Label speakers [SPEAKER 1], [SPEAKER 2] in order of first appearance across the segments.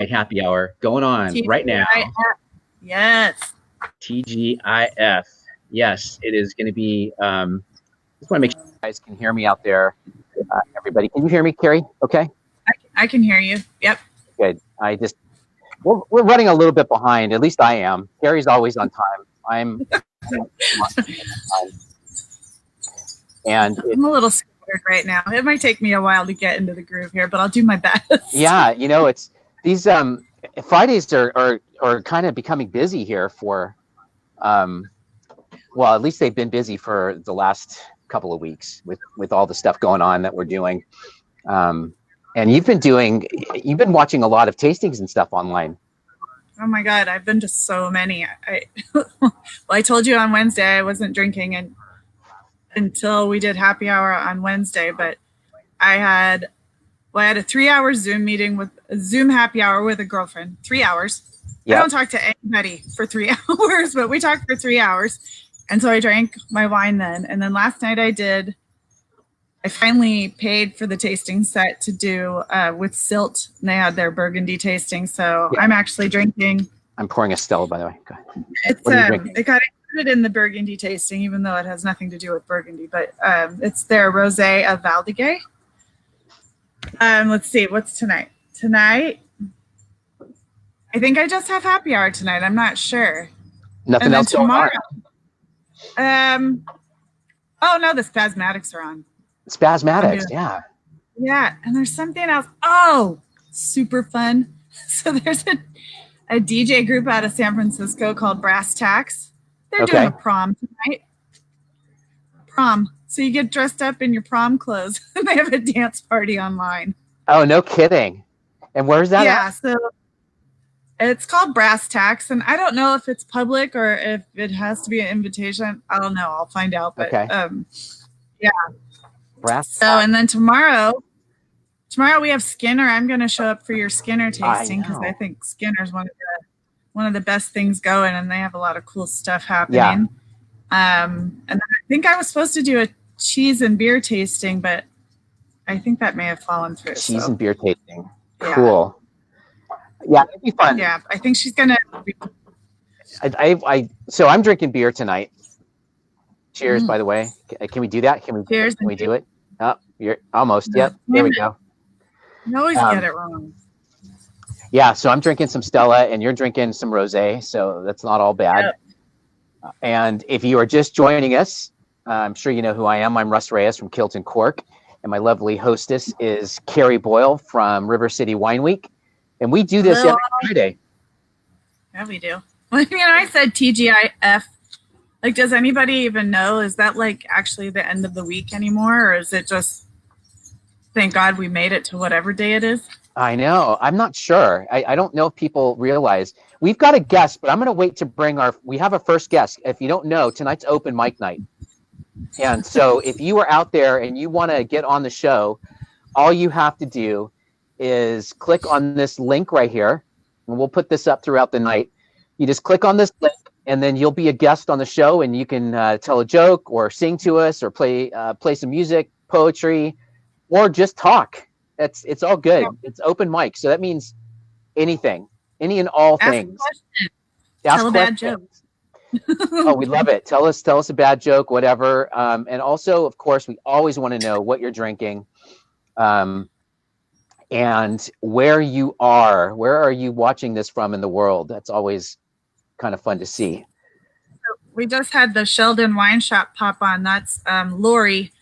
[SPEAKER 1] happy hour going on right now.
[SPEAKER 2] TGIF. Yes.
[SPEAKER 1] TGIF. Yes, it is going to be. Just want to make sure you guys can hear me out there. Everybody, can you hear me, Carrie? Okay.
[SPEAKER 2] I can hear you. Yep.
[SPEAKER 1] Good. We're running a little bit behind. At least I am. Carrie's always on time. I'm and
[SPEAKER 2] I'm a little scared right now. It might take me a while to get into the groove here, but I'll do my best.
[SPEAKER 1] yeah, it's these Fridays are kind of becoming busy here for well, at least they've been busy for the last couple of weeks with all the stuff going on that we're doing. And you've been watching a lot of tastings and stuff online.
[SPEAKER 2] Oh my God, I've been to so many. Well, I told you on Wednesday I wasn't drinking until we did happy hour on Wednesday, but I had a 3-hour Zoom happy hour with a girlfriend. 3 hours. Yep. I don't talk to anybody for 3 hours, but we talked for 3 hours. And so I drank my wine then. And then last night I finally paid for the tasting set to do with Silt. And they had their Burgundy tasting. So yeah. I'm actually drinking.
[SPEAKER 1] I'm pouring a Stella, by the way.
[SPEAKER 2] It's it got included in the Burgundy tasting, even though it has nothing to do with Burgundy. But it's their Rosé of Valdiguet. Let's see, what's tonight? Tonight, I think I just have happy hour tonight. I'm not sure.
[SPEAKER 1] Nothing else tomorrow.
[SPEAKER 2] Oh no, the Spasmatics are on.
[SPEAKER 1] Spasmatics, yeah.
[SPEAKER 2] Yeah, and there's something else. Oh, super fun. So there's a DJ group out of San Francisco called Brass Tacks. They're doing a prom tonight. Prom. So you get dressed up in your prom clothes and they have a dance party online.
[SPEAKER 1] Oh, no kidding. And where's that at?
[SPEAKER 2] So it's called Brass Tacks, and I don't know if it's public or if it has to be an invitation. I don't know. I'll find out. But yeah.
[SPEAKER 1] Brass
[SPEAKER 2] so and then tomorrow we have Skinner. I'm going to show up for your Skinner tasting because I think Skinner's one of the best things going, and they have a lot of cool stuff happening.
[SPEAKER 1] Yeah.
[SPEAKER 2] And I think I was supposed to do a cheese and beer tasting, but I think that may have fallen through.
[SPEAKER 1] Cheese and beer tasting. Cool. Yeah, it'd be fun.
[SPEAKER 2] Yeah, I think she's gonna.
[SPEAKER 1] So I'm drinking beer tonight. Cheers, by the way. Can we do that?
[SPEAKER 2] Cheers.
[SPEAKER 1] Can we do it? Oh, you're almost. Yep. There we go.
[SPEAKER 2] You always get it wrong.
[SPEAKER 1] Yeah, so I'm drinking some Stella, and you're drinking some rosé, so that's not all bad. Yep. And if you are just joining us, I'm sure you know who I am. I'm Russ Reyes from Kilt&Cork, and my lovely hostess is Carrie Boyle from River City Wine Week. And we do this every Friday.
[SPEAKER 2] Yeah, we do. Well, I said TGIF. Like, does anybody even know? Is that like actually the end of the week anymore? Or is it just, thank God we made it to whatever day it is?
[SPEAKER 1] I know. I'm not sure. I don't know if people realize. We've got a guest, but I'm going to wait to bring we have a first guest. If you don't know, tonight's open mic night. And so if you are out there and you want to get on the show, all you have to do is click on this link right here, and we'll put this up throughout the night. You just click on this link, and then you'll be a guest on the show, and you can tell a joke or sing to us or play some music, poetry, or just talk. It's all good. Yeah. It's open mic, so that means anything, any and all things.
[SPEAKER 2] Tell a bad joke.
[SPEAKER 1] Oh, we love it. Tell us a bad joke, whatever. And also, of course, we always want to know what you're drinking. And where you are. Where are you watching this from in the world? That's always kind of fun to see.
[SPEAKER 2] So we just had the Sheldon Wine Shop pop on. That's Lori,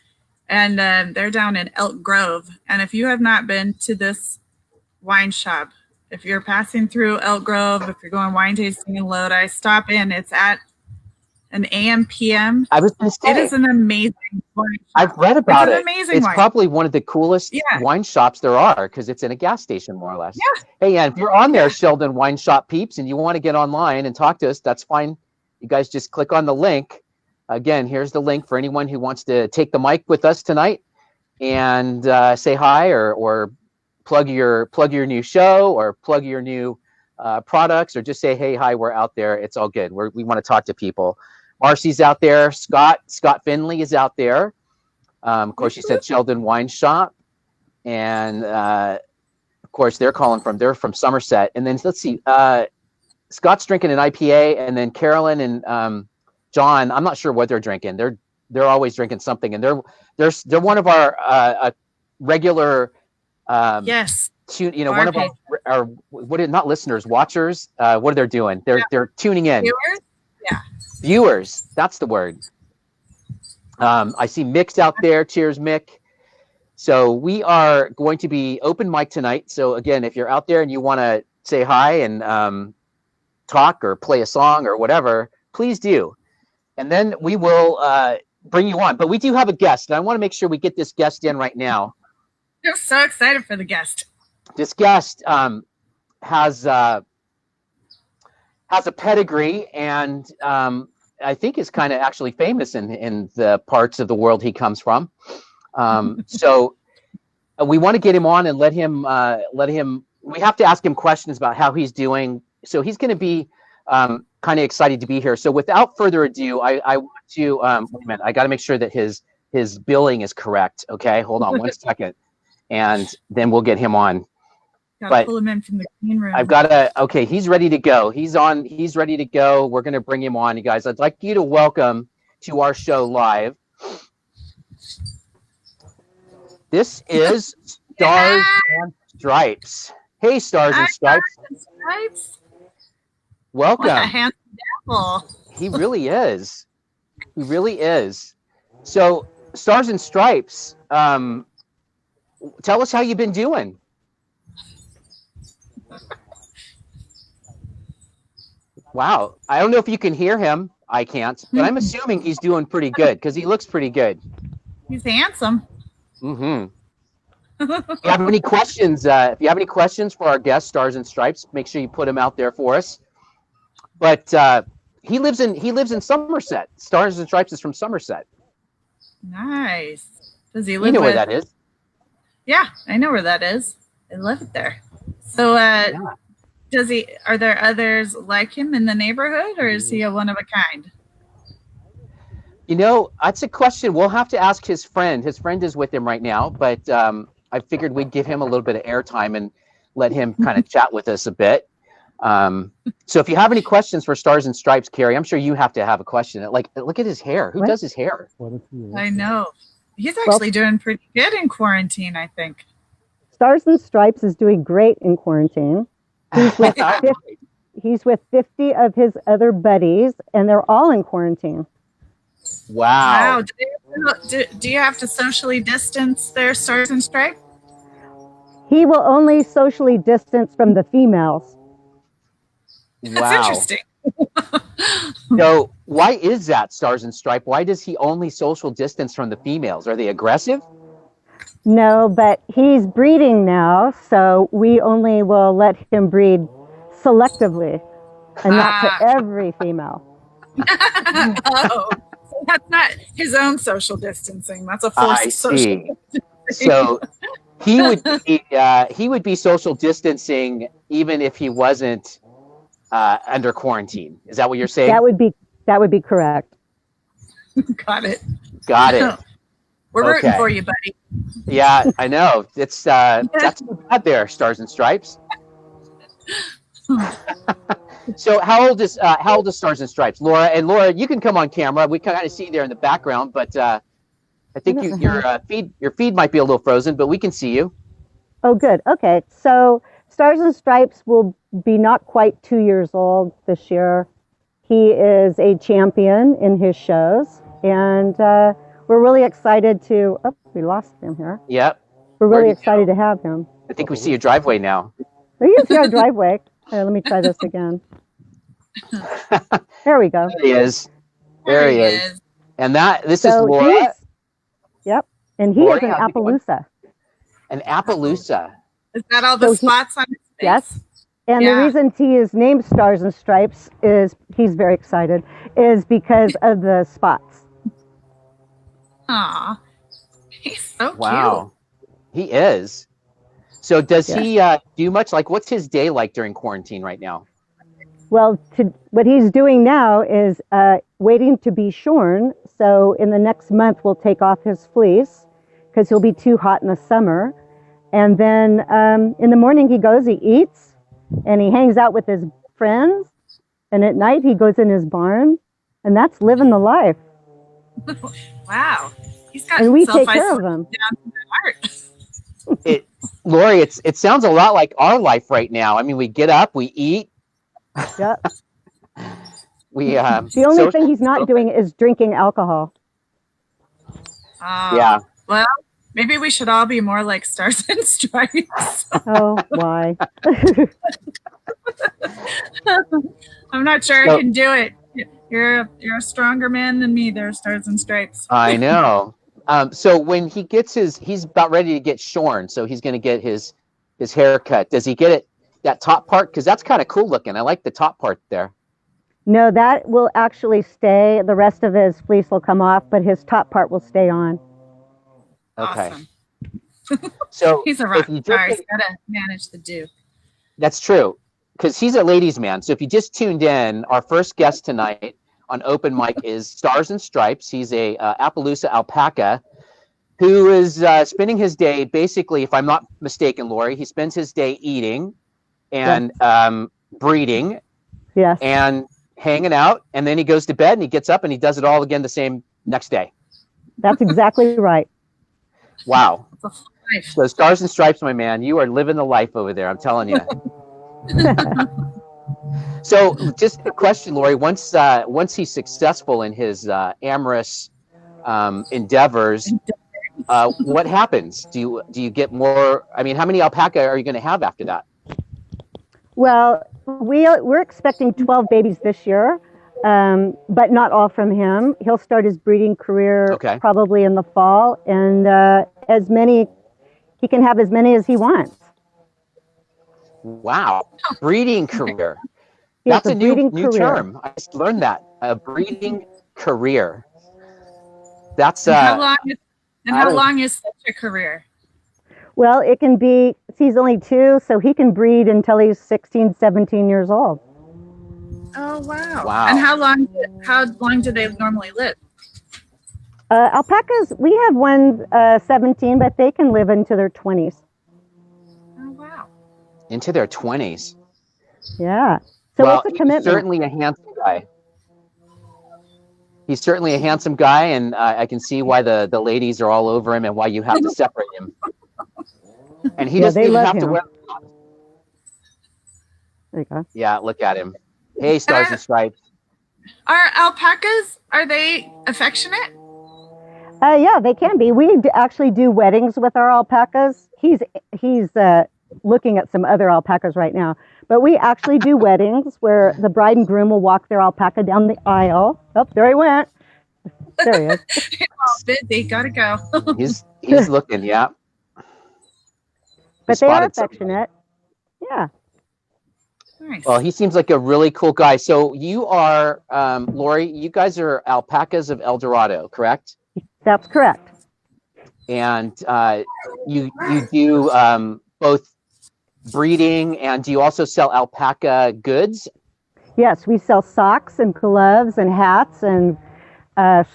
[SPEAKER 2] and they're down in Elk Grove. And if you have not been to this wine shop, if you're passing through Elk Grove, if you're going wine tasting in Lodi, stop in. It's at an AM PM.
[SPEAKER 1] I was going to say,
[SPEAKER 2] it is an amazing wine shop.
[SPEAKER 1] I've read about it.
[SPEAKER 2] Amazing
[SPEAKER 1] it's
[SPEAKER 2] wine.
[SPEAKER 1] Probably one of the coolest wine shops there are because it's in a gas station, more or less.
[SPEAKER 2] Yeah.
[SPEAKER 1] Hey, and if you're on there, Sheldon Wine Shop peeps, and you want to get online and talk to us, that's fine. You guys just click on the link. Again, here's the link for anyone who wants to take the mic with us tonight and say hi or plug your new show or plug your new products or just say, hey, hi, we're out there. It's all good. We want to talk to people. Marcy's out there. Scott Finley is out there. Of course, you said Sheldon Wine Shop. And Of course, they're from Somerset. And then let's see, Scott's drinking an IPA, and then Carolyn and John, I'm not sure what they're drinking. They're always drinking something, and they're one of our regular
[SPEAKER 2] yes.
[SPEAKER 1] One of our not listeners, watchers. What are they doing? They're tuning in.
[SPEAKER 2] Viewers? Yeah.
[SPEAKER 1] Viewers, that's the word. I see Mick's out there. Cheers, Mick. So we are going to be open mic tonight. So again, if you're out there and you want to say hi and talk or play a song or whatever, please do. And then we will bring you on. But we do have a guest, and I want to make sure we get this guest in right now.
[SPEAKER 2] I'm so excited for the guest.
[SPEAKER 1] This guest has a pedigree, and I think is kind of actually famous in the parts of the world he comes from. So we want to get him on and let him. We have to ask him questions about how he's doing. So he's going to be kind of excited to be here. So without further ado, I want to wait a minute. I got to make sure that his billing is correct. Okay, hold on one second, and then we'll get him on.
[SPEAKER 2] Gotta pull him in from the green room.
[SPEAKER 1] I've got to. Okay, he's ready to go. He's on. He's ready to go. We're going to bring him on, you guys. I'd like you to welcome to our show live. This is Stars and Stripes. Hey, Stars and Stripes. Welcome.
[SPEAKER 2] What a handsome devil.
[SPEAKER 1] He really is. He really is. So, Stars and Stripes, tell us how you've been doing. Wow. I don't know if you can hear him. I can't. But I'm assuming he's doing pretty good because he looks pretty good.
[SPEAKER 2] He's handsome.
[SPEAKER 1] Mm-hmm. If you have any questions, for our guest, Stars and Stripes, make sure you put them out there for us. But he lives in Somerset. Stars and Stripes is from Somerset.
[SPEAKER 2] Nice. Does he live?
[SPEAKER 1] You know where that is?
[SPEAKER 2] Yeah, I know where that is. I love it there. So, does he? Are there others like him in the neighborhood, or is he a one of a kind?
[SPEAKER 1] You know, that's a question we'll have to ask his friend. His friend is with him right now, but I figured we'd give him a little bit of airtime and let him kind of chat with us a bit. So if you have any questions for Stars and Stripes, Carrie, I'm sure you have to have a question. Like, look at his hair. Who does his hair?
[SPEAKER 2] I know. He's actually doing pretty good in quarantine, I think.
[SPEAKER 3] Stars and Stripes is doing great in quarantine. He's with 50 of his other buddies, and they're all in quarantine.
[SPEAKER 1] Wow.
[SPEAKER 2] Do you have to socially distance their Stars and Stripes?
[SPEAKER 3] He will only socially distance from the females.
[SPEAKER 2] That's interesting.
[SPEAKER 1] So why is that, Stars and Stripe? Why does he only social distance from the females? Are they aggressive?
[SPEAKER 3] No, but he's breeding now, so we only will let him breed selectively and not to every female.
[SPEAKER 2] Oh, so that's not his own social distancing. That's a forced social distancing.
[SPEAKER 1] So he would be social distancing even if he wasn't under quarantine. Is that what you're saying?
[SPEAKER 3] That would be correct.
[SPEAKER 2] Got it. We're rooting for you, buddy.
[SPEAKER 1] Yeah, I know. It's that's too bad there, Stars and Stripes. So how old is Stars and Stripes? Laura, you can come on camera. We can kind of see you there in the background, but I think your feed might be a little frozen, but we can see you.
[SPEAKER 3] Oh, good. Okay. So Stars and Stripes will be not quite 2 years old this year. He is a champion in his shows, and we're really excited to. Oh, we lost him here.
[SPEAKER 1] Yep.
[SPEAKER 3] We're really excited to have him.
[SPEAKER 1] I think we see your driveway now.
[SPEAKER 3] We can see our driveway. Let me try this again. There we go.
[SPEAKER 1] There he is. There he is. And this is Laura.
[SPEAKER 3] Yep. And he is an Appaloosa.
[SPEAKER 1] An Appaloosa.
[SPEAKER 2] Is that all the spots on his face?
[SPEAKER 3] Yes. And the reason he is named Stars and Stripes he's very excited, is because of the spots.
[SPEAKER 2] Aw. He's so cute.
[SPEAKER 1] Wow. He is. So does he do much? Like, what's his day like during quarantine right now?
[SPEAKER 3] Well, what he's doing now is waiting to be shorn. So in the next month, we'll take off his fleece because he'll be too hot in the summer. And then in the morning he goes, he eats, and he hangs out with his friends. And at night he goes in his barn, and that's living the life.
[SPEAKER 2] Wow. He's got
[SPEAKER 3] And we take care of him.
[SPEAKER 2] down to the heart.
[SPEAKER 1] Lori, it sounds a lot like our life right now. I mean, we get up, we eat.
[SPEAKER 3] Yep.
[SPEAKER 1] The
[SPEAKER 3] The only thing he's not doing is drinking alcohol.
[SPEAKER 1] Yeah.
[SPEAKER 2] Well, maybe we should all be more like Stars and Stripes.
[SPEAKER 3] Oh, why?
[SPEAKER 2] I'm not sure I can do it. You're a stronger man than me there, Stars and Stripes.
[SPEAKER 1] I know. So when he gets he's about ready to get shorn, so he's going to get his haircut. Does he get it, that top part? Because that's kind of cool looking. I like the top part there.
[SPEAKER 3] No, that will actually stay. The rest of his fleece will come off, but his top part will stay on.
[SPEAKER 1] Okay.
[SPEAKER 2] Awesome.
[SPEAKER 1] So
[SPEAKER 2] He's a rock star. He's got to manage the Duke.
[SPEAKER 1] That's true, because he's a ladies' man. So if you just tuned in, our first guest tonight on Open Mic is Stars and Stripes. He's a Appaloosa alpaca who is spending his day, basically, if I'm not mistaken, Lori, he spends his day eating and breeding and hanging out, and then he goes to bed and he gets up and he does it all again the same next day. That's
[SPEAKER 3] exactly right.
[SPEAKER 1] Wow. So Stars and Stripes, my man, you are living the life over there, I'm telling you. So just a question, Lori, once he's successful in his amorous endeavors, what happens? Do you get more? I mean, how many alpaca are you going to have after that?
[SPEAKER 3] Well, we're expecting 12 babies this year, but not all from him. He'll start his breeding career probably in the fall, and he can have as many as he wants.
[SPEAKER 1] Wow, breeding career. That's a new term. I just learned that. A breeding career. That's
[SPEAKER 2] how long is such a career?
[SPEAKER 3] Well, it can be, he's only 2, so he can breed until he's 16, 17 years old.
[SPEAKER 2] Oh, wow. And how long do they normally live?
[SPEAKER 3] Alpacas, we have one 17, but they can live into their 20s.
[SPEAKER 2] Oh, wow.
[SPEAKER 1] Into their 20s.
[SPEAKER 3] Yeah. So it's a commitment.
[SPEAKER 1] He's certainly a handsome guy. He's certainly a handsome guy, and I can see why the ladies are all over him and why you have to separate him. And he doesn't even have to wear.
[SPEAKER 3] There you go.
[SPEAKER 1] Yeah, look at him. Hey, Stars and Stripes.
[SPEAKER 2] Are alpacas, are they affectionate?
[SPEAKER 3] Yeah, they can be. We actually do weddings with our alpacas. He's looking at some other alpacas right now. But we actually do weddings where the bride and groom will walk their alpaca down the aisle. Oh, there he went. There he is.
[SPEAKER 2] He's all busy. Gotta go.
[SPEAKER 1] He's looking, yeah.
[SPEAKER 3] But they are affectionate. Yeah.
[SPEAKER 2] Nice.
[SPEAKER 1] Well, he seems like a really cool guy. So you are, Lori, you guys are alpacas of El Dorado, correct?
[SPEAKER 3] That's correct.
[SPEAKER 1] And you do both breeding, and do you also sell alpaca goods?
[SPEAKER 3] Yes, we sell socks and gloves and hats and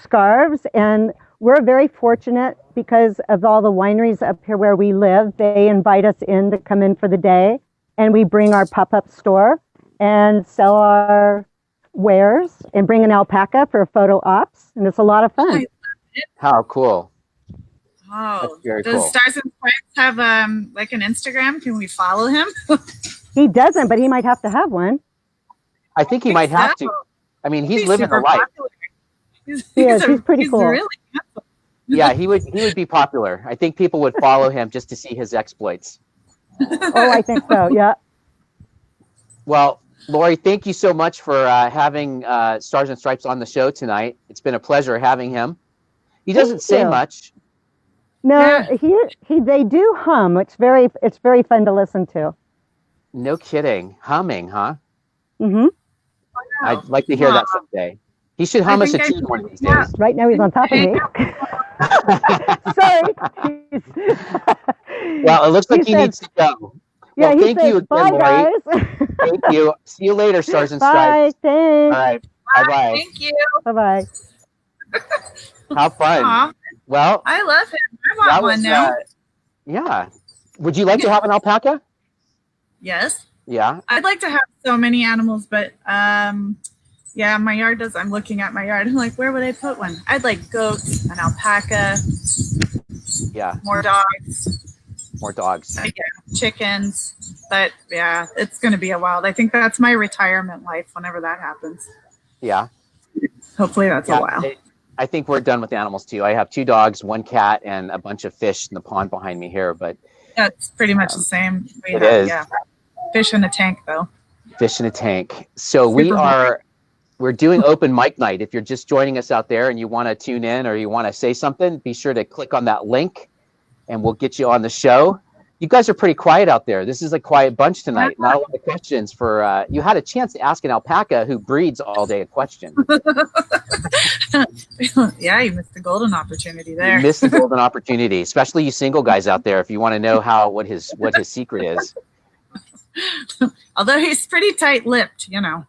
[SPEAKER 3] scarves, and we're very fortunate because of all the wineries up here where we live. They invite us in to come in for the day, and we bring our pop-up store and sell our wares and bring an alpaca for photo ops, and it's a lot of fun.
[SPEAKER 1] How cool.
[SPEAKER 2] Oh,
[SPEAKER 1] does
[SPEAKER 2] cool. Stars and Stripes have like an Instagram? Can we follow him?
[SPEAKER 3] He doesn't, but he might have to have one.
[SPEAKER 1] I think he might have to. I mean, he's living the life.
[SPEAKER 3] He's pretty cool.
[SPEAKER 2] Really handsome.
[SPEAKER 1] Yeah, he would be popular. I think people would follow him just to see his exploits.
[SPEAKER 3] Oh, I think so. Yeah.
[SPEAKER 1] Well, Lori, thank you so much for having Stars and Stripes on the show tonight. It's been a pleasure having him. He doesn't say much.
[SPEAKER 3] No, they do hum. It's very fun to listen to.
[SPEAKER 1] No kidding. Humming, huh?
[SPEAKER 3] Mm-hmm.
[SPEAKER 1] I'd like to hear that someday. He should hum us a tune one of these days.
[SPEAKER 3] Right now he's on top of me. Sorry.
[SPEAKER 1] Well, it looks like he needs to go.
[SPEAKER 3] Yeah,
[SPEAKER 1] well, thank you again,
[SPEAKER 3] bye,
[SPEAKER 1] Lori.
[SPEAKER 3] Guys.
[SPEAKER 1] Thank you. See you later, Stars and
[SPEAKER 3] Bye.
[SPEAKER 1] Stripes.
[SPEAKER 3] Thanks.
[SPEAKER 1] All right. Bye-bye.
[SPEAKER 2] Thank you.
[SPEAKER 3] Bye-bye.
[SPEAKER 1] How fun.
[SPEAKER 2] Aww.
[SPEAKER 1] Well,
[SPEAKER 2] I love him. I want one now.
[SPEAKER 1] Yeah. Would you like to have an alpaca?
[SPEAKER 2] Yes.
[SPEAKER 1] Yeah.
[SPEAKER 2] I'd like to have so many animals, but yeah, my yard does. I'm looking at my yard. I'm like, where would I put one? I'd like goats, an alpaca,
[SPEAKER 1] Yeah.
[SPEAKER 2] more dogs.
[SPEAKER 1] More dogs.
[SPEAKER 2] Yeah, chickens. But yeah, it's going to be a while. I think that's my retirement life whenever that happens.
[SPEAKER 1] Yeah.
[SPEAKER 2] Hopefully that's a while.
[SPEAKER 1] I think we're done with animals too. I have 2 dogs, 1 cat, and a bunch of fish in the pond behind me here. But
[SPEAKER 2] that's pretty much the same.
[SPEAKER 1] It is.
[SPEAKER 2] Yeah. Fish in a tank, though.
[SPEAKER 1] Fish in a tank. So we're doing open mic night. If you're just joining us out there and you want to tune in or you want to say something, be sure to click on that link and we'll get you on the show. You guys are pretty quiet out there. This is a quiet bunch tonight. Not a lot of questions for you had a chance to ask an alpaca who breeds all day a question.
[SPEAKER 2] Yeah, you missed the golden opportunity there.
[SPEAKER 1] You missed the golden opportunity, especially you single guys out there if you want to know what his secret is.
[SPEAKER 2] Although he's pretty tight-lipped, you know.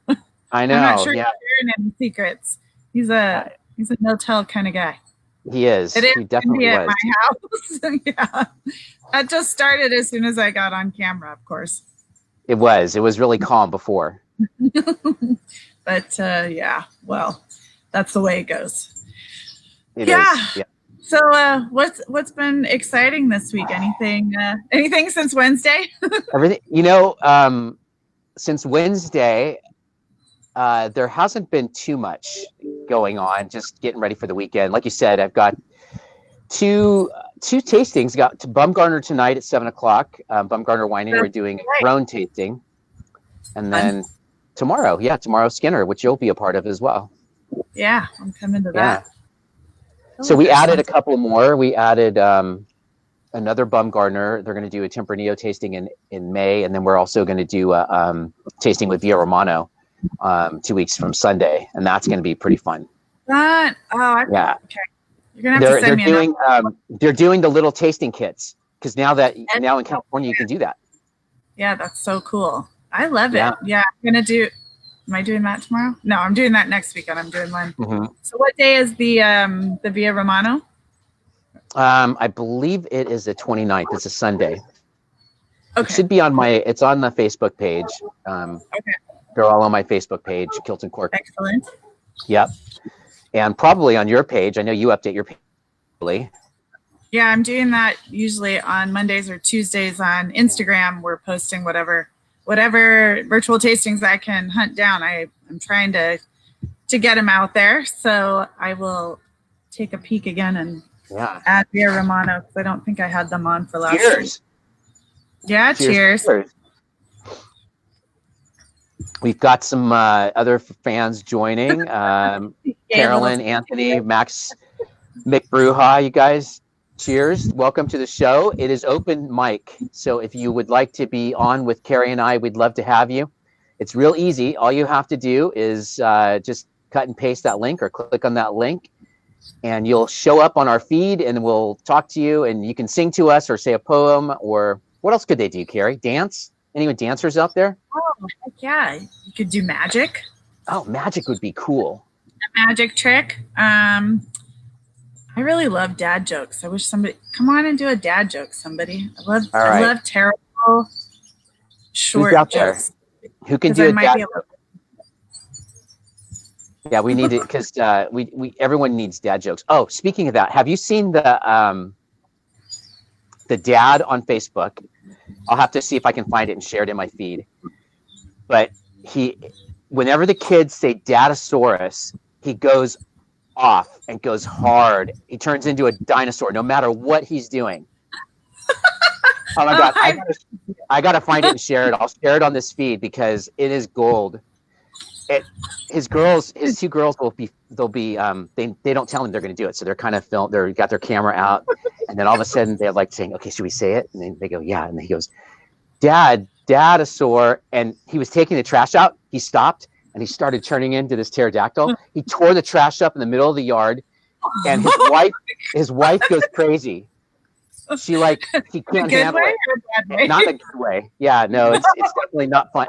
[SPEAKER 1] I know.
[SPEAKER 2] I'm not sure
[SPEAKER 1] yeah.
[SPEAKER 2] he's sharing any secrets. He's a no-tell kind of guy.
[SPEAKER 1] He is. He definitely was.
[SPEAKER 2] At my house. Yeah. That just started as soon as I got on camera, of course.
[SPEAKER 1] It was really calm before.
[SPEAKER 2] But yeah, well, that's the way it goes.
[SPEAKER 1] It is. Yeah.
[SPEAKER 2] So what's been exciting this week? Anything since Wednesday?
[SPEAKER 1] Everything, since Wednesday, there hasn't been too much going on, just getting ready for the weekend. Like you said, I've got two tastings. Got to Bumgarner tonight at 7:00. Bumgarner Winery, we're doing a Rhone tasting. And then tomorrow Skinner, which you'll be a part of as well.
[SPEAKER 2] Yeah, I'm coming to that.
[SPEAKER 1] So we added a couple more. We added another Bumgarner. They're going to do a Tempranillo tasting in May, and then we're also going to do a tasting with Via Romano 2 weeks from Sunday, and that's going to be pretty fun.
[SPEAKER 2] Yeah. Okay. You're gonna have to send me
[SPEAKER 1] they're doing the little tasting kits because now in California you can do that.
[SPEAKER 2] Yeah, that's so cool. I love it. Yeah, I'm gonna do. Am I doing that tomorrow? No, I'm doing that next weekend. I'm doing one. Mm-hmm. So what day is the Via Romano?
[SPEAKER 1] I believe it is the 29th. It's a Sunday.
[SPEAKER 2] Okay.
[SPEAKER 1] It should be it's on the Facebook page.
[SPEAKER 2] Okay.
[SPEAKER 1] They're all on my Facebook page, Kilt&Cork.
[SPEAKER 2] Excellent.
[SPEAKER 1] Yep. And probably on your page. I know you update your page.
[SPEAKER 2] Yeah, I'm doing that usually on Mondays or Tuesdays on Instagram. We're posting whatever virtual tastings I can hunt down. I'm trying to get them out there. So I will take a peek again and add Via Romano because I don't think I had them on for last year. Yeah, cheers.
[SPEAKER 1] We've got some other fans joining. Carolyn, Anthony, Max, Mick Bruja, you guys. Cheers. Welcome to the show. It is open mic. So if you would like to be on with Carrie and I, we'd love to have you. It's real easy. All you have to do is just cut and paste that link or click on that link and you'll show up on our feed and we'll talk to you and you can sing to us or say a poem or what else could they do, Carrie? Dance? Any dancers out there?
[SPEAKER 2] Oh, heck yeah. You could do magic.
[SPEAKER 1] Oh, magic would be cool.
[SPEAKER 2] A magic trick. I really love dad jokes. I wish somebody come on and do a dad joke. Somebody. I love terrible short jokes.
[SPEAKER 1] Who can do a dad joke? Yeah, we need it because everyone needs dad jokes. Oh, speaking of that, have you seen the dad on Facebook? I'll have to see if I can find it and share it in my feed. But whenever the kids say Dadasaurus, he goes off and goes hard. He turns into a dinosaur no matter what he's doing. Oh my God. I gotta find it and share it. I'll share it on this feed because it is gold. His two girls they don't tell him they're going to do it. So they're kind of they've got their camera out and then all of a sudden they're like saying, okay, should we say it? And then they go, yeah. And then he goes, Dadasaur. And he was taking the trash out. He stopped and he started turning into this pterodactyl. He tore the trash up in the middle of the yard and his wife goes crazy. He can't handle it. Not a good way. Yeah, no, it's definitely not fun.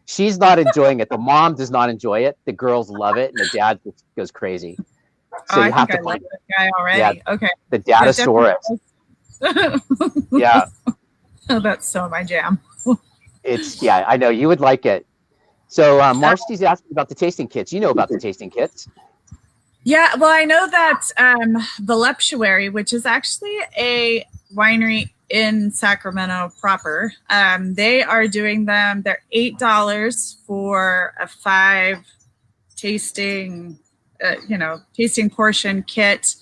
[SPEAKER 1] She's not enjoying it. The mom does not enjoy it. The girls love it, and the dad goes crazy. So you have to find
[SPEAKER 2] this guy already.
[SPEAKER 1] Yeah,
[SPEAKER 2] okay.
[SPEAKER 1] The Dadasaurus. Yeah.
[SPEAKER 2] Oh, that's so my jam.
[SPEAKER 1] Yeah, I know you would like it. So Marcy's asking about the tasting kits. You know about the tasting kits.
[SPEAKER 2] Yeah, well, I know that Voluptuary, which is actually a winery in Sacramento proper, they are doing them. They're $8 for a 5 tasting, tasting portion kit.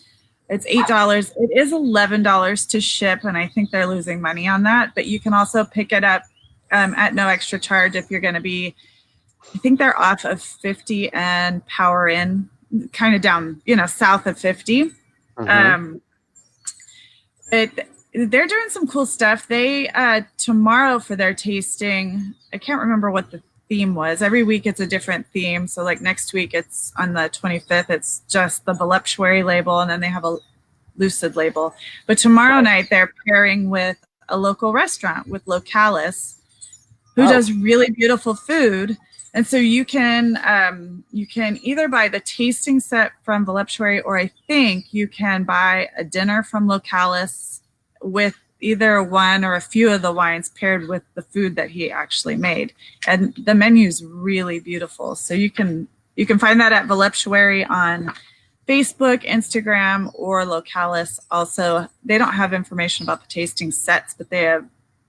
[SPEAKER 2] It's $8. It is $11 to ship, and I think they're losing money on that. But you can also pick it up at no extra charge if you're going to be. I think they're off of 50 and Power Inn, kind of down, south of 50.
[SPEAKER 1] Mm-hmm.
[SPEAKER 2] They're doing some cool stuff. They tomorrow for their tasting, I can't remember what the theme was. Every week it's a different theme. So like next week it's on the 25th, it's just the voluptuary label, and then they have a lucid label. But tomorrow night they're pairing with a local restaurant, with Localis, who does really beautiful food. And so you can either buy the tasting set from Voluptuary, or I think you can buy a dinner from Localis with either one or a few of the wines paired with the food that he actually made. And the menu is really beautiful. So you can find that at Voluptuary on Facebook, Instagram, or Localis. Also, they don't have information about the tasting sets, but they have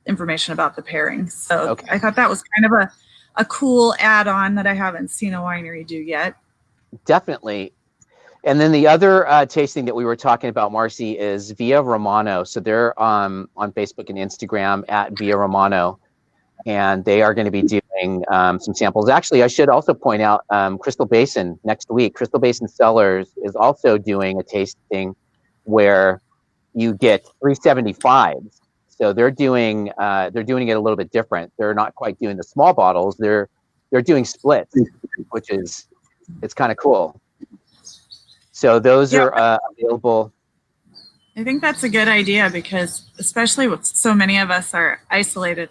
[SPEAKER 2] information about the pairings. So I thought that was kind of a cool add-on that I haven't seen a winery do yet.
[SPEAKER 1] Definitely. And then the other tasting that we were talking about, Marcy, is Via Romano. So they're on Facebook and Instagram at Via Romano, and they are going to be doing some samples. Actually, I should also point out Crystal Basin next week. Crystal Basin Cellars is also doing a tasting where you get 375s. So they're doing it a little bit different. They're not quite doing the small bottles. They're doing splits, which is it's kind of cool. So those are available.
[SPEAKER 2] I think that's a good idea, because especially with so many of us are isolated,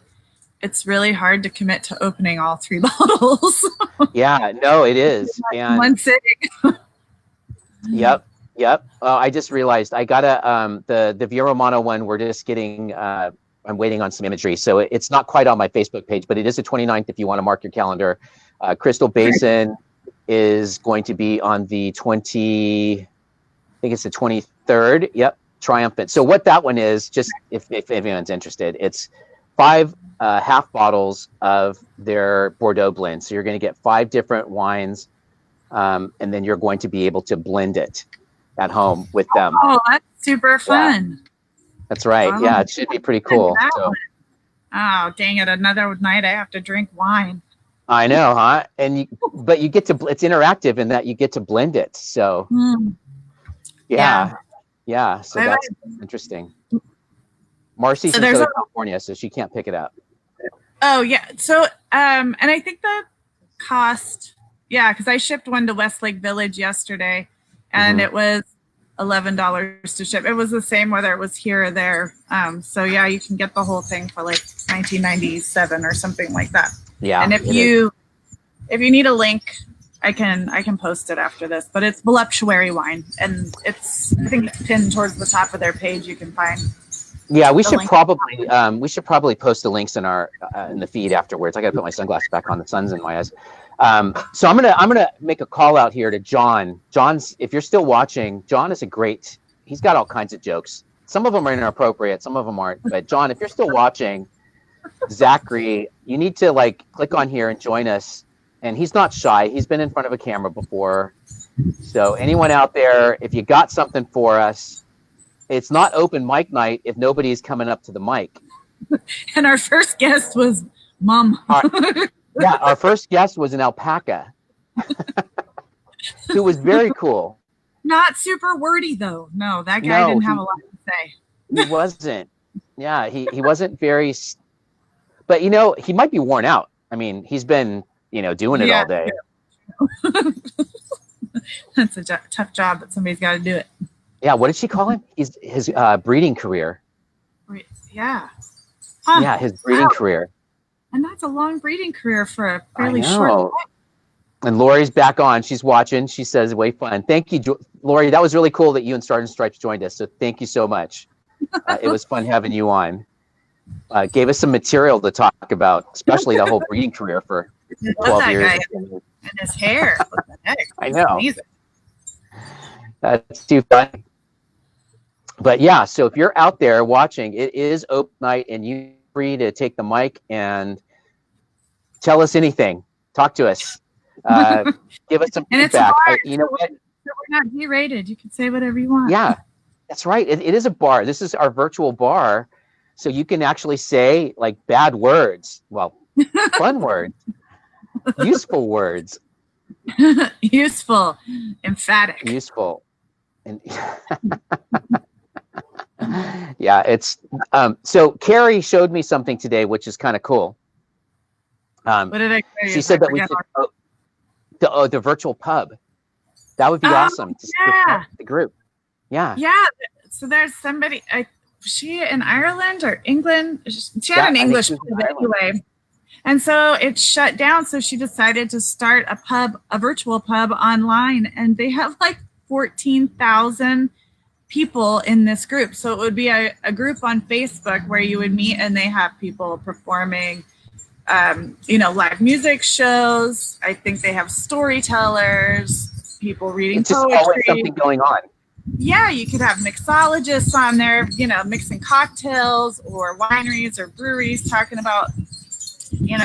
[SPEAKER 2] it's really hard to commit to opening all 3 bottles.
[SPEAKER 1] Yeah, no, it is. And
[SPEAKER 2] one sitting.
[SPEAKER 1] Yep. I just realized I got the Via Romano one. We're just getting. I'm waiting on some imagery, so it's not quite on my Facebook page, but it is the 29th if you want to mark your calendar. Crystal Basin is going to be on the I think it's the 23rd. Yep, Triumphant. So what that one is, just if anyone's interested, it's 5 half bottles of their Bordeaux blend. So you're going to get 5 different wines, and then you're going to be able to blend it at home with them.
[SPEAKER 2] Oh, that's super fun.
[SPEAKER 1] Yeah. That's right.
[SPEAKER 2] Oh,
[SPEAKER 1] yeah, it should be pretty cool. So.
[SPEAKER 2] Oh, dang it. Another night I have to drink wine.
[SPEAKER 1] I know, huh? But you get to, it's interactive in that you get to blend it. So yeah. So that's interesting. Marcy's in Southern California, so she can't pick it up.
[SPEAKER 2] Oh yeah. So, and I think the cost, because I shipped one to Westlake Village yesterday, and it was $11 to ship. It was the same whether it was here or there. So yeah, you can get the whole thing for like $19.97 or something like that.
[SPEAKER 1] Yeah.
[SPEAKER 2] And if you need a link, I can post it after this. But it's voluptuary wine, and I think it's pinned towards the top of their page. You can find.
[SPEAKER 1] Yeah, we should probably post the links in our in the feed afterwards. I got to put my sunglasses back on. The sun's in my eyes. So I'm gonna make a call out here to John. John's, if you're still watching, John is he's got all kinds of jokes. Some of them are inappropriate, some of them aren't. But John, if you're still watching, Zachary, you need to click on here and join us. And he's not shy. He's been in front of a camera before. So anyone out there, if you got something for us, it's not open mic night if nobody's coming up to the mic.
[SPEAKER 2] And our first guest was Mom.
[SPEAKER 1] Our first guest was an alpaca who was very cool.
[SPEAKER 2] Not super wordy, though. No, that guy didn't have a lot to say.
[SPEAKER 1] He wasn't. Yeah, he wasn't very. But, he might be worn out. I mean, he's been, doing it all day.
[SPEAKER 2] That's a tough job, but somebody's got to do it.
[SPEAKER 1] Yeah, what did she call him? His breeding career.
[SPEAKER 2] Yeah. Huh.
[SPEAKER 1] Yeah, his breeding career.
[SPEAKER 2] And that's a long breeding career for a fairly short time.
[SPEAKER 1] And Lori's back on. She's watching. She says, way fun. Thank you, Lori. That was really cool that you and Stars and Stripes joined us. So thank you so much. It was fun having you on. gave us some material to talk about, especially the whole breeding career for
[SPEAKER 2] I love
[SPEAKER 1] 12
[SPEAKER 2] that
[SPEAKER 1] years.
[SPEAKER 2] guy and his hair. What the heck?
[SPEAKER 1] I know.
[SPEAKER 2] Amazing.
[SPEAKER 1] That's too funny. But yeah, so if you're out there watching, it is open night, and you're free to take the mic and tell us anything. Talk to us. Give us some
[SPEAKER 2] And it's
[SPEAKER 1] feedback.
[SPEAKER 2] hard.
[SPEAKER 1] You know what?
[SPEAKER 2] We're not G-rated. You can say whatever you want.
[SPEAKER 1] Yeah, that's right. It is a bar. This is our virtual bar. So you can actually say like bad words. Well, fun words, useful words.
[SPEAKER 2] Useful, emphatic.
[SPEAKER 1] Useful. And yeah, it's so Carrie showed me something today, which is kind of cool.
[SPEAKER 2] What did I say?
[SPEAKER 1] She said that we should the virtual pub. That would be awesome to
[SPEAKER 2] yeah.
[SPEAKER 1] the group. Yeah.
[SPEAKER 2] Yeah. So there's somebody. She in Ireland or England. She had an English pub anyway, and so it shut down. So she decided to start a virtual pub online, and they have like 14,000 people in this group. So it would be a group on Facebook where you would meet, and they have people performing, live music shows. I think they have storytellers, people reading
[SPEAKER 1] it's just
[SPEAKER 2] poetry.
[SPEAKER 1] always something going on.
[SPEAKER 2] Yeah, you could have mixologists on there, mixing cocktails, or wineries or breweries talking about,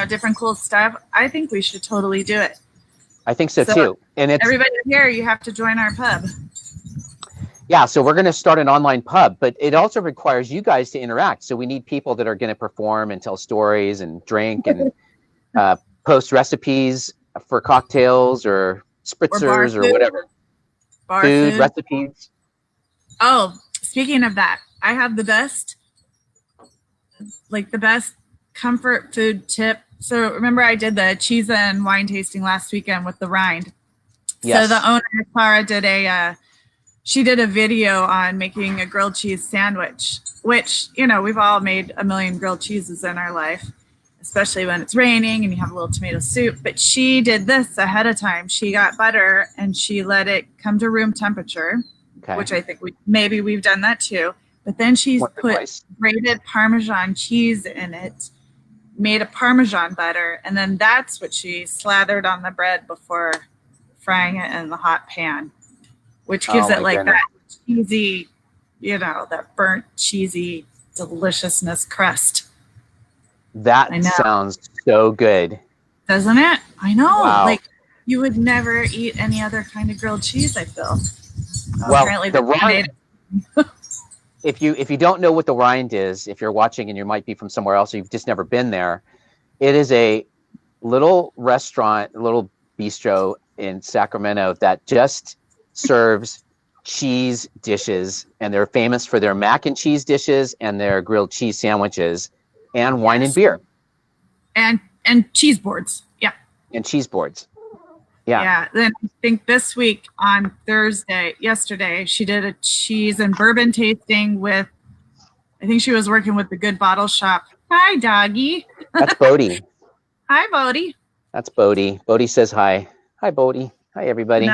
[SPEAKER 2] different cool stuff. I think we should totally do it.
[SPEAKER 1] I think so too. And it's
[SPEAKER 2] everybody here, you have to join our pub.
[SPEAKER 1] Yeah, so we're going to start an online pub, but it also requires you guys to interact. So we need people that are going to perform and tell stories and drink and post recipes for cocktails or spritzers or whatever. Food recipes.
[SPEAKER 2] Oh, speaking of that, I have the best comfort food tip. So remember I did the cheese and wine tasting last weekend with the rind. Yes. So the owner, Clara, she did a video on making a grilled cheese sandwich, which, we've all made a million grilled cheeses in our life, especially when it's raining and you have a little tomato soup. But she did this ahead of time. She got butter and she let it come to room temperature, which I think we've done that too. But then she's put grated Parmesan cheese in it, made a Parmesan butter, and then that's what she slathered on the bread before frying it in the hot pan, which gives it like that cheesy, that burnt cheesy deliciousness crust.
[SPEAKER 1] That sounds so good.
[SPEAKER 2] Doesn't it? I know.
[SPEAKER 1] Wow.
[SPEAKER 2] Like you would never eat any other kind of grilled cheese, I feel.
[SPEAKER 1] Well, apparently the rind, if you don't know what the rind is, if you're watching and you might be from somewhere else or you've just never been there, it is a little restaurant, a little bistro in Sacramento that just serves cheese dishes, and they're famous for their mac and cheese dishes and their grilled cheese sandwiches and wine and beer.
[SPEAKER 2] And cheese boards. Yeah.
[SPEAKER 1] And cheese boards. Yeah.
[SPEAKER 2] Yeah. Then I think this week on yesterday, she did a cheese and bourbon tasting with, I think she was working with the Good Bottle Shop. Hi, doggy.
[SPEAKER 1] That's Bodie.
[SPEAKER 2] Hi, Bodie.
[SPEAKER 1] That's Bodie. Bodie says hi. Hi, Bodie. Hi, everybody.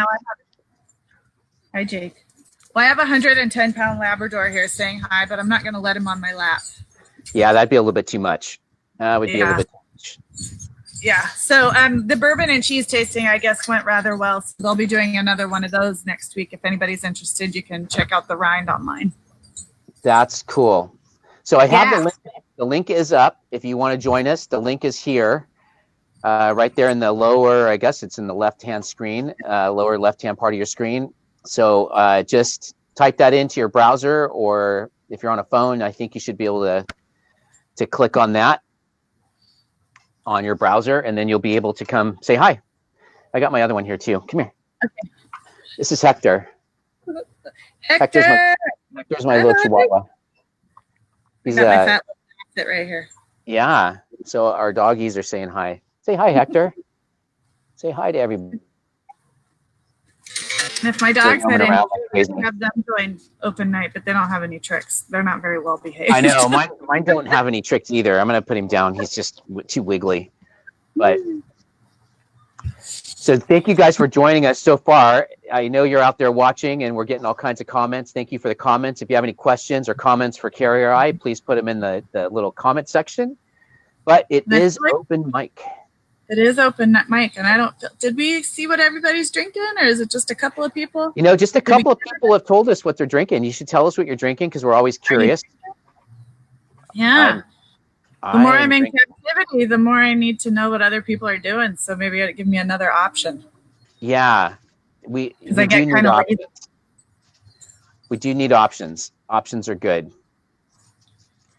[SPEAKER 2] Hi, Jake. Well, I have a 110-pound Labrador here saying hi, but I'm not going to let him on my lap.
[SPEAKER 1] Yeah, that'd be a little bit too much. Would be a little bit too much.
[SPEAKER 2] Yeah. So the bourbon and cheese tasting, I guess, went rather well. So they'll be doing another one of those next week. If anybody's interested, you can check out the rind online.
[SPEAKER 1] That's cool. So I have the link. The link is up. If you want to join us, the link is here, right there in the lower, I guess it's in the left-hand screen, lower left-hand part of your screen. So just type that into your browser, or if you're on a phone, I think you should be able to click on that on your browser, and then you'll be able to come say hi. I got my other one here too. Come here. Okay. This is Hector. Hector's my little Chihuahua. He's
[SPEAKER 2] got my fat sit right here.
[SPEAKER 1] Yeah. So our doggies are saying hi. Say hi, Hector. Say hi to everybody.
[SPEAKER 2] And if my dogs had any, I'd have them join open night, but they don't have any tricks. They're not very well behaved.
[SPEAKER 1] I know. Mine don't have any tricks either. I'm going to put him down. He's just too wiggly. But So thank you guys for joining us so far. I know you're out there watching and we're getting all kinds of comments. Thank you for the comments. If you have any questions or comments for Carrie or I, please put them in the little comment section. But it is open mic.
[SPEAKER 2] It is open mic, and I don't. Did we see what everybody's drinking, or is it just a couple of people?
[SPEAKER 1] You know, just a couple of people have told us what they're drinking. You should tell us what you're drinking because we're always curious.
[SPEAKER 2] Yeah. The more I'm in captivity, the more I need to know what other people are doing. So maybe it'll give me another option.
[SPEAKER 1] Yeah, we
[SPEAKER 2] I get
[SPEAKER 1] do need
[SPEAKER 2] kind of
[SPEAKER 1] options. We do need options. Options are good.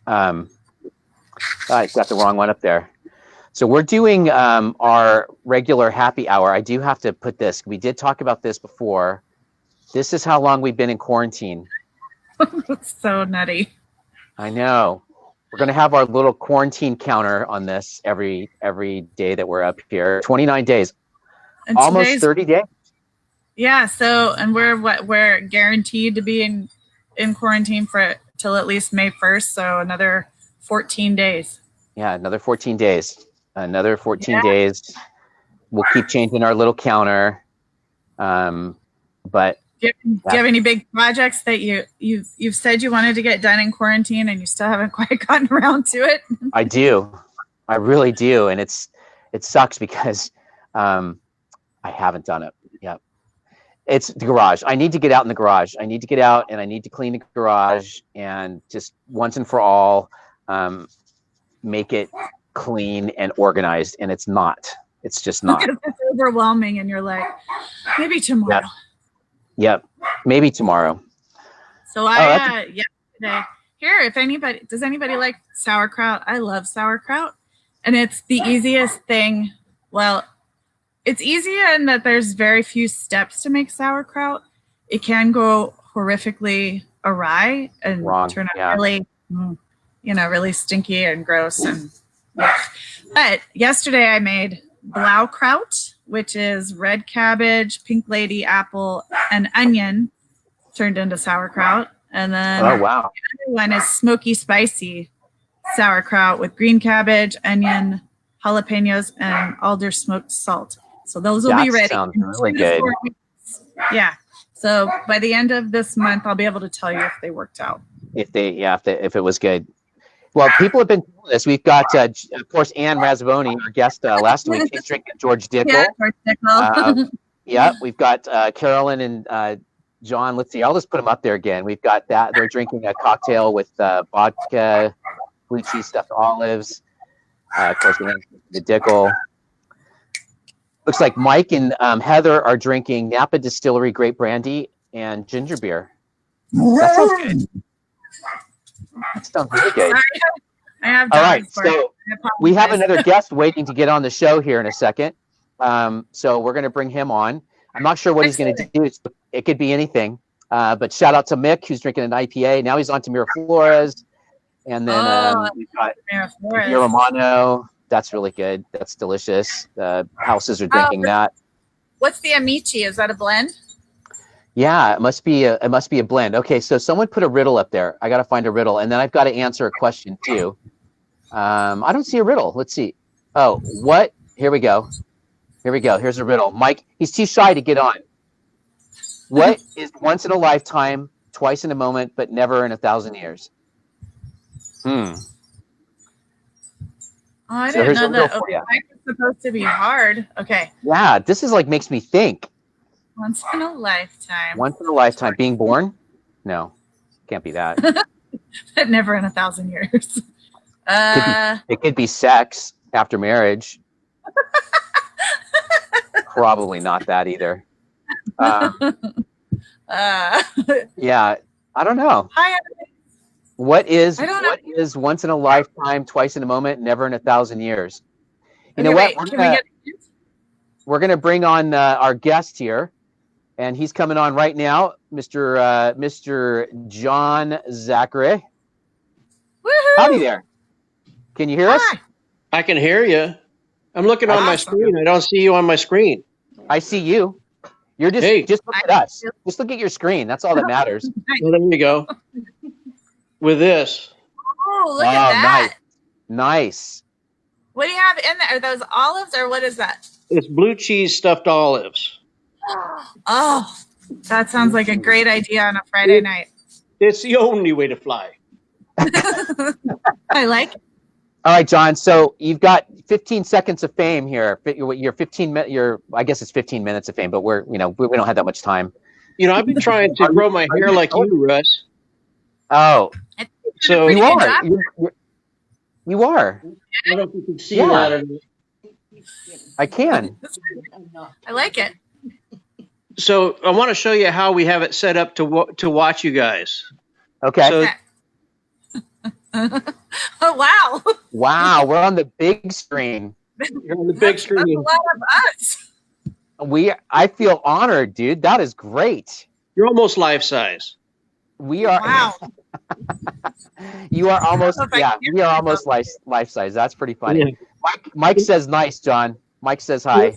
[SPEAKER 1] I got the wrong one up there. So we're doing our regular happy hour. I do have to put this. We did talk about this before. This is how long we've been in quarantine.
[SPEAKER 2] That's so nutty.
[SPEAKER 1] I know. We're going to have our little quarantine counter on this every day that we're up here. 29 days. And almost 30 days.
[SPEAKER 2] Yeah. So, and we're guaranteed to be in quarantine for till at least May 1st. So another 14 days.
[SPEAKER 1] Yeah, another 14 days. Another 14 days. We'll keep changing our little counter. But
[SPEAKER 2] do you have any big projects that you've said you wanted to get done in quarantine and you still haven't quite gotten around to it?
[SPEAKER 1] I do. I really do. And it sucks because I haven't done it. Yeah. It's the garage. I need to get out in the garage. I need to get out and I need to clean the garage and just once and for all make it clean and organized. And it's not. It's just not.
[SPEAKER 2] It's overwhelming and you're like, maybe tomorrow.
[SPEAKER 1] Yep. Maybe tomorrow.
[SPEAKER 2] So yesterday here, does anybody like sauerkraut? I love sauerkraut and it's the easiest thing. Well, it's easy in that there's very few steps to make sauerkraut. It can go horrifically awry and turn out really, really stinky and gross. But yesterday I made blaukraut, which is red cabbage, pink lady apple, and onion turned into sauerkraut. And then the other one is smoky spicy sauerkraut with green cabbage, onion, jalapenos, and alder smoked salt. So those will be ready.
[SPEAKER 1] Sounds really good.
[SPEAKER 2] Yeah. So by the end of this month, I'll be able to tell you if they worked out.
[SPEAKER 1] If it was good. Well, people have been telling us. We've got, of course, Ann Razzaboni, our guest last week. She's drinking George Dickel.
[SPEAKER 2] Yeah, George Dickel.
[SPEAKER 1] Yeah, we've got Carolyn and John. Let's see. I'll just put them up there again. We've got that. They're drinking a cocktail with vodka, blue cheese stuffed olives. Of course, the Dickel. Looks like Mike and Heather are drinking Napa Distillery Grape Brandy and ginger beer. That sounds good. That sounds really good.
[SPEAKER 2] I have
[SPEAKER 1] all right, so we have another guest waiting to get on the show here in a second. So we're going to bring him on. I'm not sure what he's going to do. It could be anything. But shout out to Mick, who's drinking an IPA. Now he's on to Miraflores. And then we've got Romano. That's really good. That's delicious. Houses are drinking that.
[SPEAKER 2] What's the Amici? Is that a blend?
[SPEAKER 1] Yeah, it must be a blend. Okay, so someone put a riddle up there. I got to find a riddle, and then I've got to answer a question too. I don't see a riddle. Let's see. Oh, what? Here we go. Here's a riddle. Mike, he's too shy to get on. What is once in a lifetime, twice in a moment, but never in 1,000 years?
[SPEAKER 2] Oh, I didn't know that. It's supposed to be hard. Okay.
[SPEAKER 1] Yeah, this is like makes me think.
[SPEAKER 2] Once in a lifetime.
[SPEAKER 1] Once in a lifetime. Being born? No, can't be that.
[SPEAKER 2] But never in 1,000 years.
[SPEAKER 1] It could be sex after marriage. Probably not that either. Yeah, I don't know. What is once in a lifetime, twice in a moment, never in 1,000 years? You know what? We're gonna bring on our guest here, and he's coming on right now, Mr. John Zachary.
[SPEAKER 2] Woohoo!
[SPEAKER 1] Howdy there. Can you hear us?
[SPEAKER 4] I can hear you. I'm looking on my screen. I don't see you on my screen.
[SPEAKER 1] I see you. You're just look at us. Just look at your screen. That's all that matters.
[SPEAKER 4] Well, there you go. With this.
[SPEAKER 2] Oh, look at that.
[SPEAKER 1] Nice.
[SPEAKER 2] What do you have in there? Are those olives or what is that?
[SPEAKER 4] It's blue cheese stuffed olives.
[SPEAKER 2] Oh, that sounds like a great idea on a Friday night.
[SPEAKER 4] It's the only way to fly.
[SPEAKER 2] I like it.
[SPEAKER 1] All right, John. So you've got 15 seconds of fame here. Your 15 minutes. I guess it's 15 minutes of fame, but we don't have that much time.
[SPEAKER 4] I've been trying to grow my hair like you, Russ.
[SPEAKER 1] Oh,
[SPEAKER 4] so
[SPEAKER 1] you are. You are.
[SPEAKER 4] I don't know if you can see
[SPEAKER 1] Yeah.
[SPEAKER 4] that. Or not.
[SPEAKER 1] I can.
[SPEAKER 2] I like it.
[SPEAKER 4] So I want to show you how we have it set up to watch you guys.
[SPEAKER 1] Okay.
[SPEAKER 4] So
[SPEAKER 2] Oh, wow.
[SPEAKER 1] Wow, we're on the big screen.
[SPEAKER 4] you're on the big screen.
[SPEAKER 2] That's a lot of us.
[SPEAKER 1] I feel honored, dude. That is great.
[SPEAKER 4] You're almost life size.
[SPEAKER 1] We are.
[SPEAKER 2] Wow.
[SPEAKER 1] You are almost.
[SPEAKER 2] Okay.
[SPEAKER 1] Yeah, we are almost life size. That's pretty funny.
[SPEAKER 4] Yeah.
[SPEAKER 1] Mike says nice, John. Mike says hi.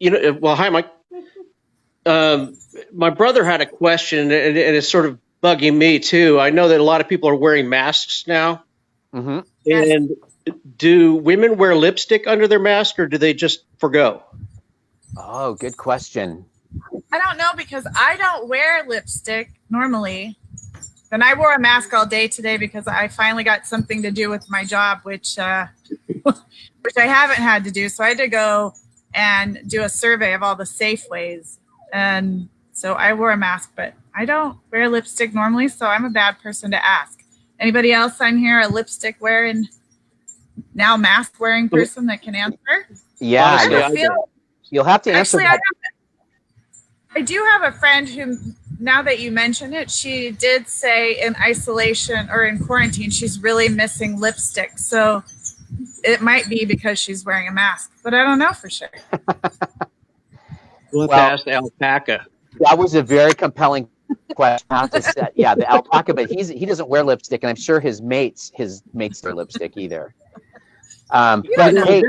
[SPEAKER 4] Well, hi, Mike. My brother had a question, and it's sort of bugging me too. I know that a lot of people are wearing masks now.
[SPEAKER 1] Mm-hmm.
[SPEAKER 2] Yes.
[SPEAKER 4] And do women wear lipstick under their mask, or do they just forgo?
[SPEAKER 1] Oh, good question.
[SPEAKER 2] I don't know because I don't wear lipstick normally. And I wore a mask all day today because I finally got something to do with my job, which I haven't had to do. So I had to go and do a survey of all the Safeways. And so I wore a mask, but I don't wear lipstick normally. So I'm a bad person to ask. Anybody else on here, a lipstick wearing, now mask wearing person that can answer?
[SPEAKER 1] Yeah,
[SPEAKER 4] Honestly,
[SPEAKER 1] you'll have to answer
[SPEAKER 2] Actually,
[SPEAKER 1] that.
[SPEAKER 2] I do have a friend who, now that you mention it, she did say in isolation or in quarantine, she's really missing lipstick. So it might be because she's wearing a mask, but I don't know for sure.
[SPEAKER 4] We'll have
[SPEAKER 1] Well-
[SPEAKER 4] to ask the alpaca.
[SPEAKER 1] That was a very compelling question. I have to say, yeah, the alpaca, but he doesn't wear lipstick, and I'm sure his mates wear lipstick either. But hey,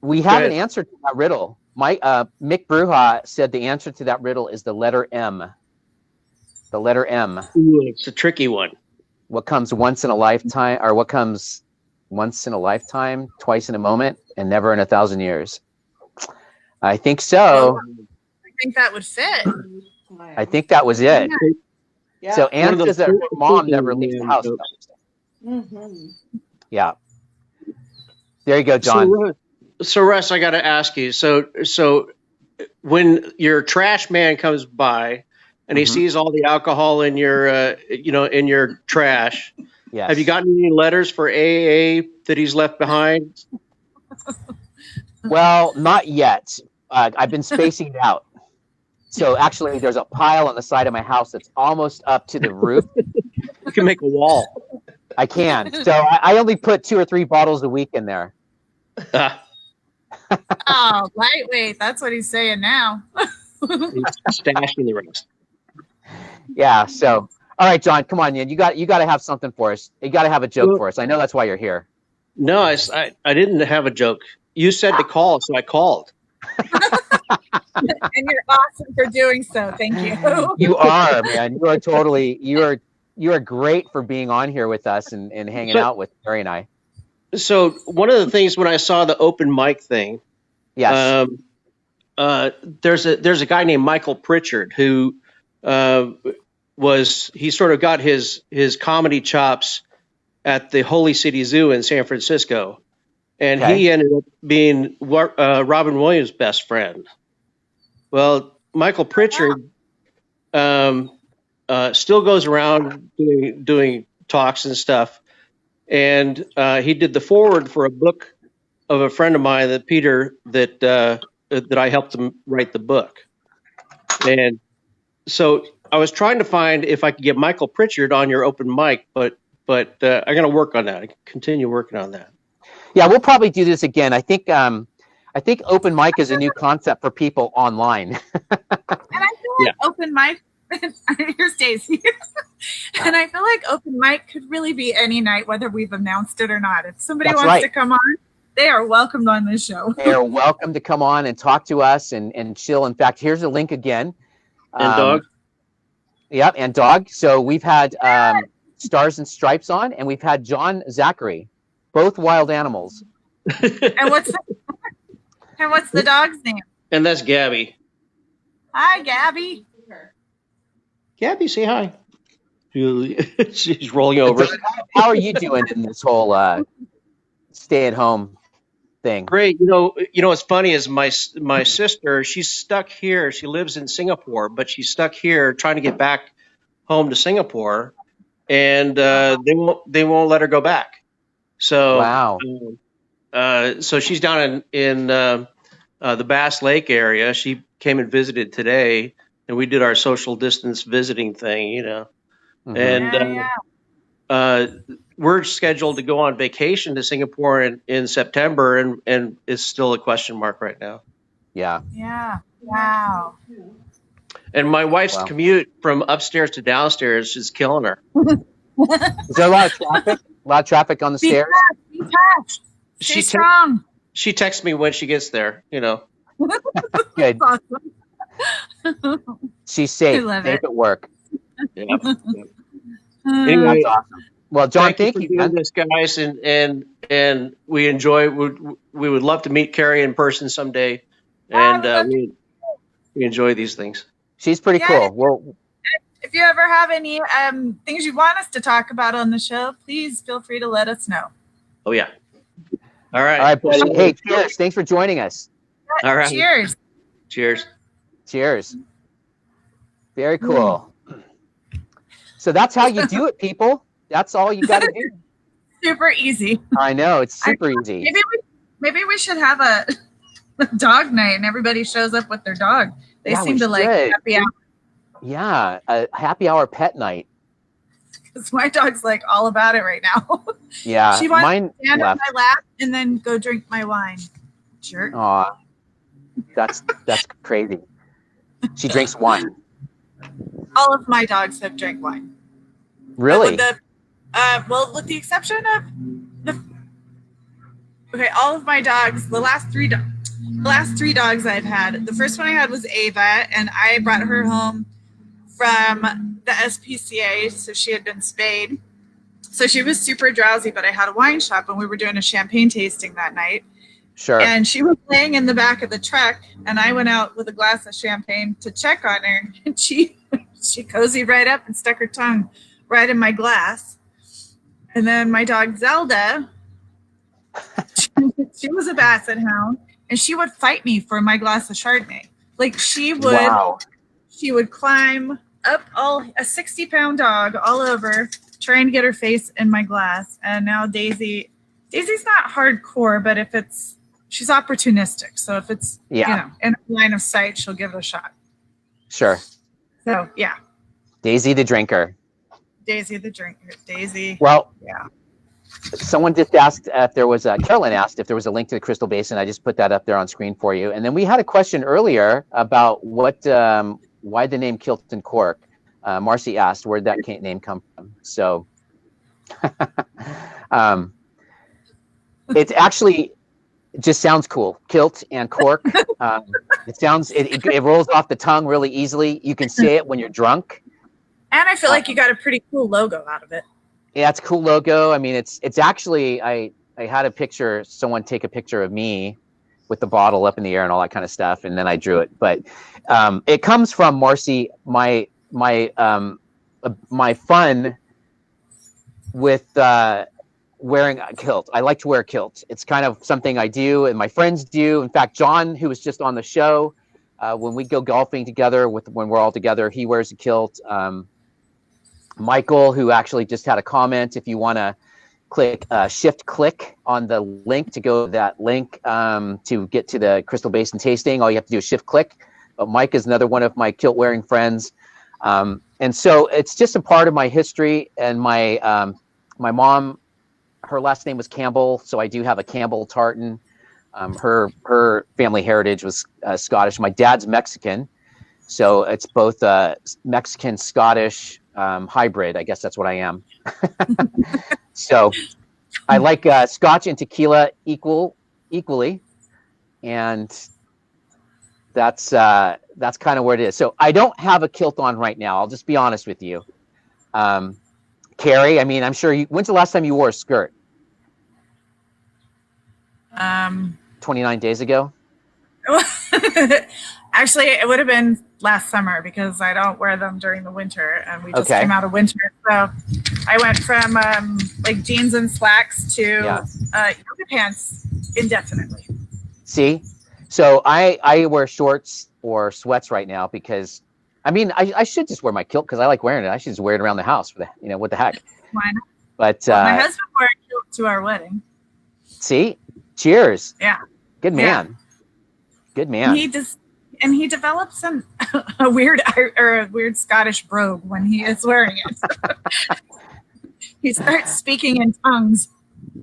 [SPEAKER 1] we have an answer to that riddle. Mick Bruja said the answer to that riddle is the letter M. The letter M.
[SPEAKER 4] Ooh, it's a tricky one.
[SPEAKER 1] What comes once in a lifetime, or what comes once in a lifetime, twice in a moment, and never in 1,000 years? I think so.
[SPEAKER 2] I think that would fit.
[SPEAKER 1] I think that was it.
[SPEAKER 5] Yeah.
[SPEAKER 1] So Anne
[SPEAKER 4] One of
[SPEAKER 1] says that
[SPEAKER 4] those
[SPEAKER 1] her mom
[SPEAKER 4] thinking
[SPEAKER 1] never leaves the house.
[SPEAKER 4] jokes.
[SPEAKER 1] Yeah. There you go, John.
[SPEAKER 4] So Russ, I got to ask you. So when your trash man comes by and he sees all the alcohol in your, in your trash,
[SPEAKER 1] Yes.
[SPEAKER 4] have you gotten any letters for AA that he's left behind?
[SPEAKER 1] Well, not yet. I've been spacing it out. So actually, there's a pile on the side of my house that's almost up to the roof.
[SPEAKER 4] You can make a wall.
[SPEAKER 1] I can. So I only put 2 or 3 bottles a week in there.
[SPEAKER 2] Oh, lightweight. That's what he's saying now.
[SPEAKER 4] He's stashing the rest.
[SPEAKER 1] Yeah. So, all right, John, come on, man. You got to have something for us. You got to have a joke for us. I know that's why you're here.
[SPEAKER 4] No, I didn't have a joke. You said to call, so I called.
[SPEAKER 2] And you're awesome for doing so. Thank you.
[SPEAKER 1] You are, man. You are totally. You are great for being on here with us and hanging out with Carrie and I. So
[SPEAKER 4] one of the things when I saw the open mic thing,
[SPEAKER 1] yes,
[SPEAKER 4] there's a guy named Michael Pritchard who he sort of got his comedy chops at the Holy City Zoo in San Francisco, and he ended up being Robin Williams' best friend. Well, Michael Pritchard still goes around doing talks and stuff. And he did the foreword for a book of a friend of mine, that I helped him write the book. And so I was trying to find if I could get Michael Pritchard on your open mic, but I'm going to work on that. I continue working on that.
[SPEAKER 1] Yeah, we'll probably do this again. I think open mic is a new concept for people online.
[SPEAKER 2] And I feel like open mic, here's Daisy. And I feel like open mic could really be any night, whether we've announced it or not. If somebody wants to come on, they are welcomed on this show.
[SPEAKER 1] They are welcome to come on and talk to us and chill. In fact, here's a link again.
[SPEAKER 4] And Dog.
[SPEAKER 1] Yep, and Dog. So we've had Stars and Stripes on, and we've had John Zachary, both wild animals.
[SPEAKER 2] And what's And what's the dog's name?
[SPEAKER 4] And that's Gabby.
[SPEAKER 2] Hi, Gabby.
[SPEAKER 4] Gabby, say hi. She's rolling over.
[SPEAKER 1] How are you doing in this whole stay-at-home thing?
[SPEAKER 4] Great. You know what's funny is my sister. She's stuck here. She lives in Singapore, but she's stuck here trying to get back home to Singapore, and they won't let her go back. So
[SPEAKER 1] Wow.
[SPEAKER 4] So she's down in the Bass Lake area. She came and visited today, and we did our social distance visiting thing.
[SPEAKER 1] Mhm.
[SPEAKER 4] And we're scheduled to go on vacation to Singapore in September, and it's still a question mark right now.
[SPEAKER 1] Yeah.
[SPEAKER 2] Yeah. Wow.
[SPEAKER 4] And my wife's
[SPEAKER 1] Wow.
[SPEAKER 4] commute from upstairs to downstairs is killing her.
[SPEAKER 1] Is there a lot of traffic? A lot of traffic on the stairs?
[SPEAKER 2] Be tough. Stay strong.
[SPEAKER 4] She texts me when she gets there.
[SPEAKER 1] Good.
[SPEAKER 2] Awesome.
[SPEAKER 1] She's safe.
[SPEAKER 2] I love
[SPEAKER 1] Safe
[SPEAKER 2] it.
[SPEAKER 1] at work.
[SPEAKER 4] Yeah. Anyway,
[SPEAKER 1] That's awesome. Well, John, thank
[SPEAKER 4] for
[SPEAKER 1] you,
[SPEAKER 4] doing
[SPEAKER 1] man.
[SPEAKER 4] this, guys, and we enjoy. We would love to meet Carrie in person someday, and we enjoy these things.
[SPEAKER 1] She's pretty cool. Well,
[SPEAKER 2] if you ever have any things you want us to talk about on the show, please feel free to let us know.
[SPEAKER 4] Oh yeah. All right.
[SPEAKER 1] all right, buddy. Hey, cheers. Thanks for joining us.
[SPEAKER 4] All right.
[SPEAKER 2] Cheers.
[SPEAKER 4] Cheers.
[SPEAKER 1] Cheers. Very cool. So that's how you do it, people. That's all you got to do.
[SPEAKER 2] Super easy.
[SPEAKER 1] I know. It's super easy.
[SPEAKER 2] Maybe we should have a dog night and everybody shows up with their dog. They
[SPEAKER 1] Yeah,
[SPEAKER 2] seem
[SPEAKER 1] we
[SPEAKER 2] to like
[SPEAKER 1] should.
[SPEAKER 2] happy hour.
[SPEAKER 1] Yeah, a happy hour pet night.
[SPEAKER 2] Because my dog's like all about it right now.
[SPEAKER 1] Yeah,
[SPEAKER 2] She wants
[SPEAKER 1] mine
[SPEAKER 2] to stand on
[SPEAKER 1] left.
[SPEAKER 2] my lap and then go drink my wine. Jerk.
[SPEAKER 1] Aw, that's crazy. She drinks wine.
[SPEAKER 2] All of my dogs have drank wine.
[SPEAKER 1] Really?
[SPEAKER 2] With the exception of all of my dogs, the last three dogs I've had. The first one I had was Ava, and I brought her home from the SPCA, so she had been spayed. So she was super drowsy, but I had a wine shop, and we were doing a champagne tasting that night.
[SPEAKER 1] Sure.
[SPEAKER 2] And she was laying in the back of the truck, and I went out with a glass of champagne to check on her, and she cozied right up and stuck her tongue right in my glass. And then my dog Zelda, she was a basset hound, and she would fight me for my glass of Chardonnay. Like she would climb up a 60-pound dog all over, trying to get her face in my glass. And now Daisy's not hardcore, but she's opportunistic. So if it's in line of sight, she'll give it a shot.
[SPEAKER 1] Sure.
[SPEAKER 2] So yeah.
[SPEAKER 1] Daisy the drinker.
[SPEAKER 2] Daisy the drinker. Daisy.
[SPEAKER 1] Well,
[SPEAKER 2] yeah.
[SPEAKER 1] Someone just asked if there was Carolyn asked if there was a link to the Crystal Basin. I just put that up there on screen for you. And then we had a question earlier about why the name Kilt&Cork. Marcy asked where'd that name come from. So it's actually just sounds cool. Kilt and cork. It rolls off the tongue really easily. You can say it when you're drunk.
[SPEAKER 2] And I feel like you got a pretty cool logo out of it.
[SPEAKER 1] Yeah, it's a cool logo. I mean, it's actually I had someone take a picture of me with the bottle up in the air and all that kind of stuff, and then I drew it. But it comes from Marcy, my fun with wearing a kilt. I like to wear a kilt. It's kind of something I do and my friends do. In fact, John, who was just on the show, when we go golfing together when we're all together, he wears a kilt. Michael, who actually just had a comment, if you want to click click on the link to go to that link to get to the Crystal Basin tasting, all you have to do is shift click. But Mike is another one of my kilt wearing friends. And so it's just a part of my history. And my mom, her last name was Campbell, so I do have a Campbell tartan. Her family heritage was Scottish. My dad's Mexican, so it's both Mexican Scottish hybrid. I guess that's what I am. So I like Scotch and tequila equally, and that's kind of where it is. So I don't have a kilt on right now. I'll just be honest with you. Carrie, I mean, I'm sure when's the last time you wore a skirt? 29 days ago.
[SPEAKER 2] Actually, it would have been last summer because I don't wear them during the winter, and we just
[SPEAKER 1] Okay.
[SPEAKER 2] came out of winter. So I went from like jeans and slacks to
[SPEAKER 1] Yeah.
[SPEAKER 2] yoga pants indefinitely.
[SPEAKER 1] See, so I wear shorts or sweats right now because, I mean, I should just wear my kilt because I like wearing it. I should just wear it around the house for the, what the heck.
[SPEAKER 2] Why not?
[SPEAKER 1] But
[SPEAKER 2] Well, my husband wore a kilt to our wedding.
[SPEAKER 1] see, cheers.
[SPEAKER 2] Yeah.
[SPEAKER 1] Good man.
[SPEAKER 2] Yeah.
[SPEAKER 1] Good man.
[SPEAKER 2] He develops a weird Scottish brogue when he is wearing it. He starts speaking in tongues.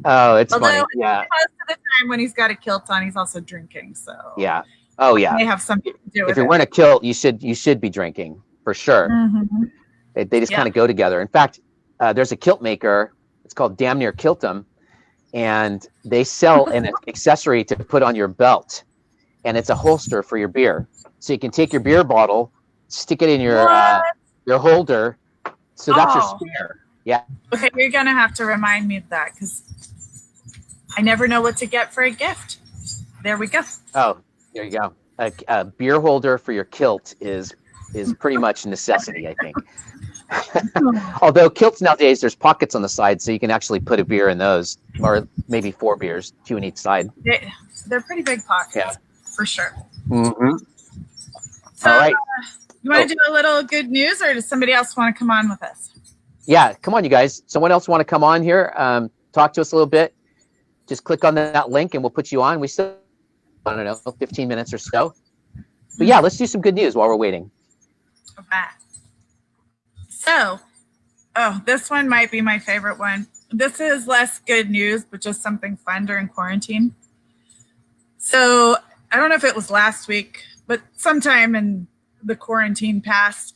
[SPEAKER 1] Oh, it's
[SPEAKER 2] Although,
[SPEAKER 1] funny. Yeah.
[SPEAKER 2] most of the time when he's got a kilt on, he's also drinking. So
[SPEAKER 1] Yeah. Oh yeah.
[SPEAKER 2] They have something to do with it.
[SPEAKER 1] If you're wearing a kilt, you should be drinking for sure.
[SPEAKER 2] Mm-hmm.
[SPEAKER 1] They just kind of go together. In fact, there's a kilt maker. It's called Damn Near Kiltum, and they sell an accessory to put on your belt, and it's a holster for your beer. So you can take your beer bottle, stick it in your holder. So that's your spare. Yeah.
[SPEAKER 2] Okay, you're gonna have to remind me of that because I never know what to get for a gift. There we go.
[SPEAKER 1] Oh, there you go. A beer holder for your kilt is pretty much a necessity, I think. Although kilts nowadays, there's pockets on the side, so you can actually put a beer in those, or maybe 4 beers, 2 on each side.
[SPEAKER 2] They're pretty big pockets, for sure.
[SPEAKER 1] Mm-hmm.
[SPEAKER 2] So,
[SPEAKER 1] all right.
[SPEAKER 2] You want to do a little good news, or does somebody else want to come on with us?
[SPEAKER 1] Yeah, come on, you guys. Someone else want to come on here, talk to us a little bit? Just click on that link, and we'll put you on. We still, I don't know, 15 minutes or so. But yeah, let's do some good news while we're waiting.
[SPEAKER 2] Okay. So, this one might be my favorite one. This is less good news, but just something fun during quarantine. So, I don't know if it was last week, but sometime in the quarantine past,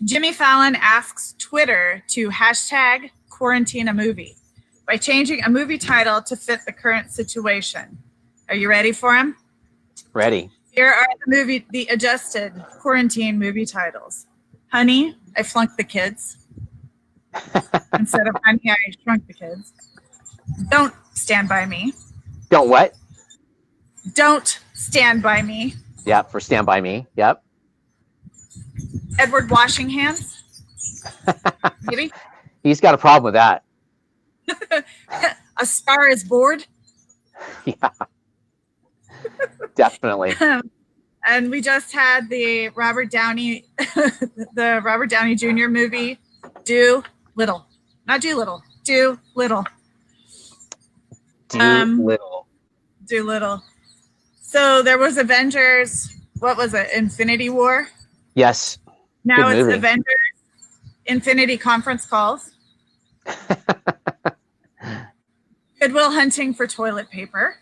[SPEAKER 2] Jimmy Fallon asks Twitter to hashtag quarantine a movie by changing a movie title to fit the current situation. Are you ready for him?
[SPEAKER 1] Ready.
[SPEAKER 2] Here are the adjusted quarantine movie titles. Honey, I Flunked the Kids. Instead of Honey, I Shrunk the Kids. Don't Stand By Me.
[SPEAKER 1] Don't what?
[SPEAKER 2] Don't Stand By Me.
[SPEAKER 1] Yep, for Stand By Me. Yep.
[SPEAKER 2] Edward Washing Hands. Maybe.
[SPEAKER 1] He's got a problem with that.
[SPEAKER 2] A Star Is Bored.
[SPEAKER 1] Yeah. Definitely.
[SPEAKER 2] And we just had the Robert Downey Jr. movie, Do Little. Not Do Little. Do Little. Do Little. So there was Avengers. What was it? Infinity War.
[SPEAKER 1] Yes.
[SPEAKER 2] Now it's Avengers Infinity Conference Calls. Goodwill Hunting for Toilet Paper.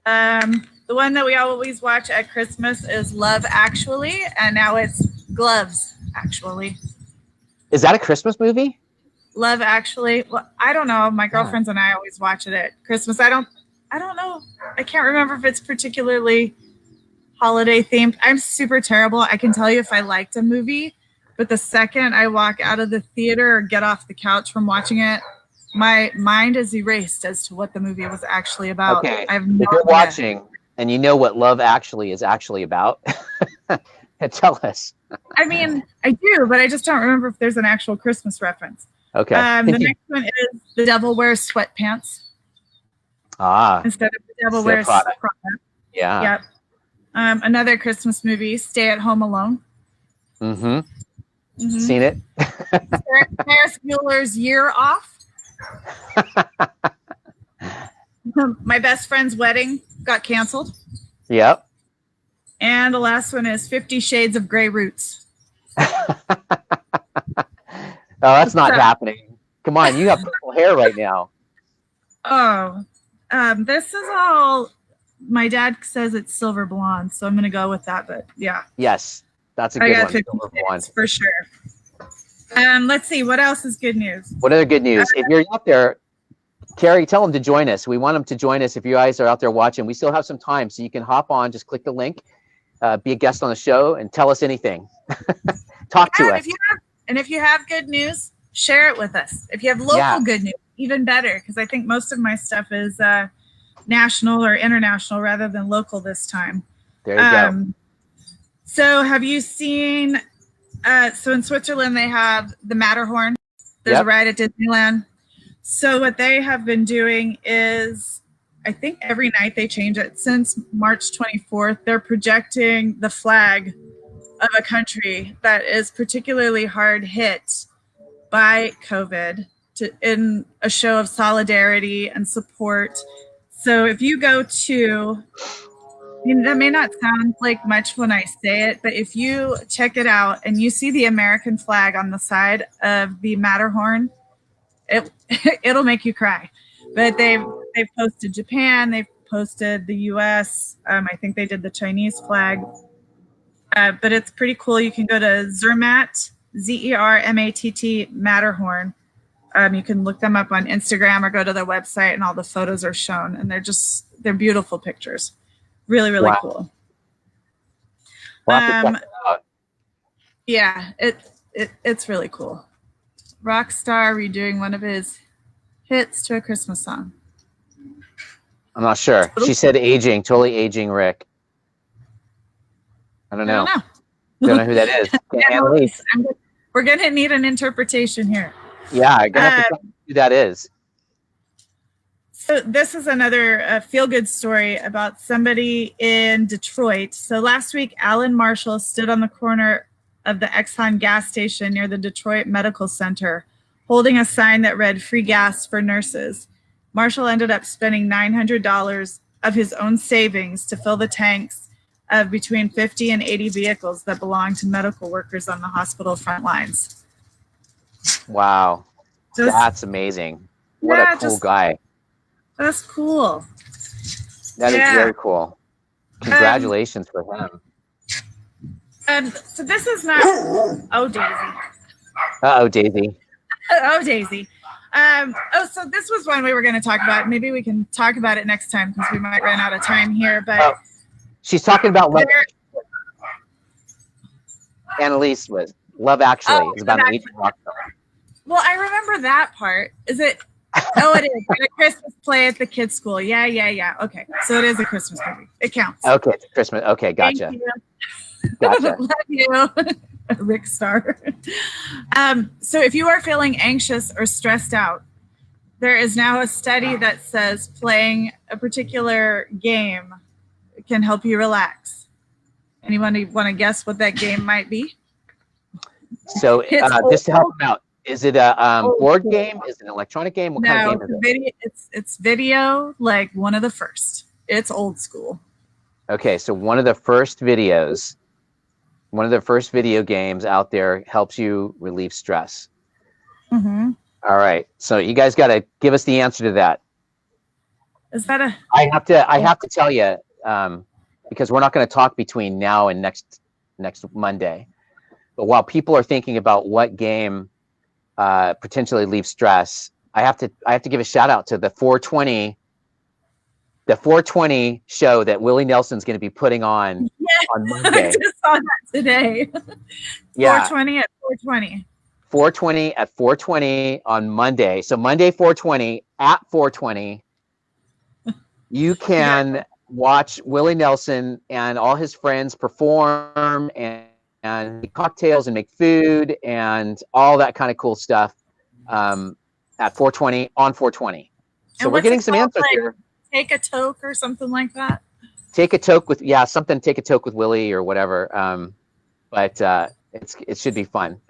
[SPEAKER 2] The one that we always watch at Christmas is Love Actually, and now it's Gloves Actually.
[SPEAKER 1] Is that a Christmas movie?
[SPEAKER 2] Love Actually. Well, I don't know. My girlfriends and I always watch it at Christmas. I don't know. I can't remember if it's particularly holiday themed. I'm super terrible. I can tell you if I liked a movie, but the second I walk out of the theater or get off the couch from watching it, my mind is erased as to what the movie was actually about.
[SPEAKER 1] Okay.
[SPEAKER 2] I have no
[SPEAKER 1] if you're
[SPEAKER 2] idea.
[SPEAKER 1] watching and you know what Love Actually is actually about, tell us.
[SPEAKER 2] I mean, I do, but I just don't remember if there's an actual Christmas reference.
[SPEAKER 1] Okay.
[SPEAKER 2] The next one is The Devil Wears Sweatpants. Instead of The Devil Wears Prada.
[SPEAKER 1] Yeah.
[SPEAKER 2] Yep. Another Christmas movie, Stay at Home Alone.
[SPEAKER 1] Mm-hmm. Seen it.
[SPEAKER 2] Ferris Bueller's Year Off. My Best Friend's Wedding got canceled.
[SPEAKER 1] Yep.
[SPEAKER 2] And the last one is 50 Shades of Grey Roots.
[SPEAKER 1] Oh, that's not happening. Come on, you have purple hair right now.
[SPEAKER 2] Oh, this is all. My dad says it's silver blonde, so I'm going to go with that. But yeah.
[SPEAKER 1] Yes, that's a good one.
[SPEAKER 2] Silver blonde for sure. Let's see. What else is good news?
[SPEAKER 1] What other good news? If you're out there, Carrie, tell them to join us. We want them to join us. If you guys are out there watching, we still have some time, so you can hop on. Just click the link, be a guest on the show, and tell us anything. Talk to us.
[SPEAKER 2] If you have good news, share it with us. If you have local good news, even better, because I think most of my stuff is national or international rather than local this time.
[SPEAKER 1] There you go.
[SPEAKER 2] So have you seen, so in Switzerland, they have the Matterhorn. There's a ride at Disneyland. So what they have been doing is, I think every night they change it. Since March 24th, they're projecting the flag of a country that is particularly hard hit by COVID in a show of solidarity and support. So if you go to, that may not sound like much when I say it, but if you check it out and you see the American flag on the side of the Matterhorn, it'll make you cry. But they've posted Japan, they've posted the US. I think they did the Chinese flag. But it's pretty cool. You can go to Zermatt, Zermatt Matterhorn. You can look them up on Instagram or go to their website, and all the photos are shown, and they're beautiful pictures. Really, really cool.
[SPEAKER 1] We'll have to check it out.
[SPEAKER 2] Yeah, it's really cool. Rockstar redoing one of his hits to a Christmas song.
[SPEAKER 1] I'm not sure. She said aging, totally aging Rick. I don't know. Don't know who that is. Annalise.
[SPEAKER 2] We're going to need an interpretation here.
[SPEAKER 1] Yeah, I'm going to have to tell you who that is.
[SPEAKER 2] So this is another feel-good story about somebody in Detroit. So last week, Alan Marshall stood on the corner of the Exxon gas station near the Detroit Medical Center, holding a sign that read "Free gas for nurses." Marshall ended up spending $900 of his own savings to fill the tanks of between 50 and 80 vehicles that belong to medical workers on the hospital front lines.
[SPEAKER 1] Wow. That's amazing. What a cool guy.
[SPEAKER 2] That's cool.
[SPEAKER 1] That is very cool. Congratulations for him.
[SPEAKER 2] So this is not. Oh, Daisy.
[SPEAKER 1] Uh-oh, Daisy.
[SPEAKER 2] Oh, Daisy. So this was one we were going to talk about. Maybe we can talk about it next time because we might run out of time here. But
[SPEAKER 1] she's talking about Annalise was Love Actually. It's about an aging rock star.
[SPEAKER 2] Well, I remember that part. Is it? Oh, it is. A Christmas play at the kids' school. Yeah. Okay. So it is a Christmas movie. It counts.
[SPEAKER 1] Okay, it's Christmas. Okay, gotcha. Gotcha.
[SPEAKER 2] Love you. Rick Star. So if you are feeling anxious or stressed out, there is now a study that says playing a particular game can help you relax. Anyone want to guess what that game might be?
[SPEAKER 1] So just to help them out, is it a board game? Is it an electronic game? What kind of game is it?
[SPEAKER 2] It's video, like one of the first. It's old school.
[SPEAKER 1] Okay, so one of the first video games out there helps you relieve stress.
[SPEAKER 2] Mm-hmm.
[SPEAKER 1] All right, so you guys got to give us the answer to that.
[SPEAKER 2] Is that a?
[SPEAKER 1] I have to tell you because we're not going to talk between now and next Monday. But while people are thinking about what game potentially relieves stress, I have to give a shout out to the 420 show that Willie Nelson's going to be putting on Monday.
[SPEAKER 2] I just saw that today.
[SPEAKER 1] Yeah.
[SPEAKER 2] 420 at 420.
[SPEAKER 1] 420 at 420 on Monday. So Monday 420 at 420, you can watch Willie Nelson and all his friends perform and make cocktails and make food and all that kind of cool stuff at 420 on 420. So we're getting some answers here.
[SPEAKER 2] Take a toke or something like that.
[SPEAKER 1] Take a toke with Take a toke with Willie or whatever. But it should be fun.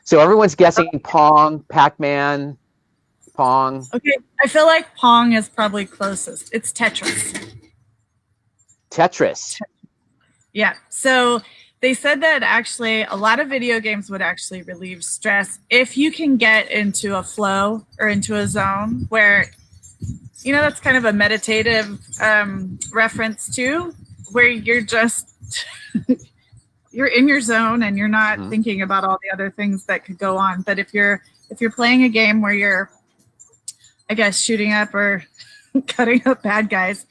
[SPEAKER 1] So everyone's guessing Pong, Pac-Man, Pong.
[SPEAKER 2] Okay, I feel like Pong is probably closest. It's Tetris.
[SPEAKER 1] Tetris.
[SPEAKER 2] Yeah. So they said that actually a lot of video games would actually relieve stress if you can get into a flow or into a zone where, that's kind of a meditative reference too, where you're just you're in your zone and you're not thinking about all the other things that could go on. But if you're playing a game where you're, I guess, shooting up or cutting up bad guys,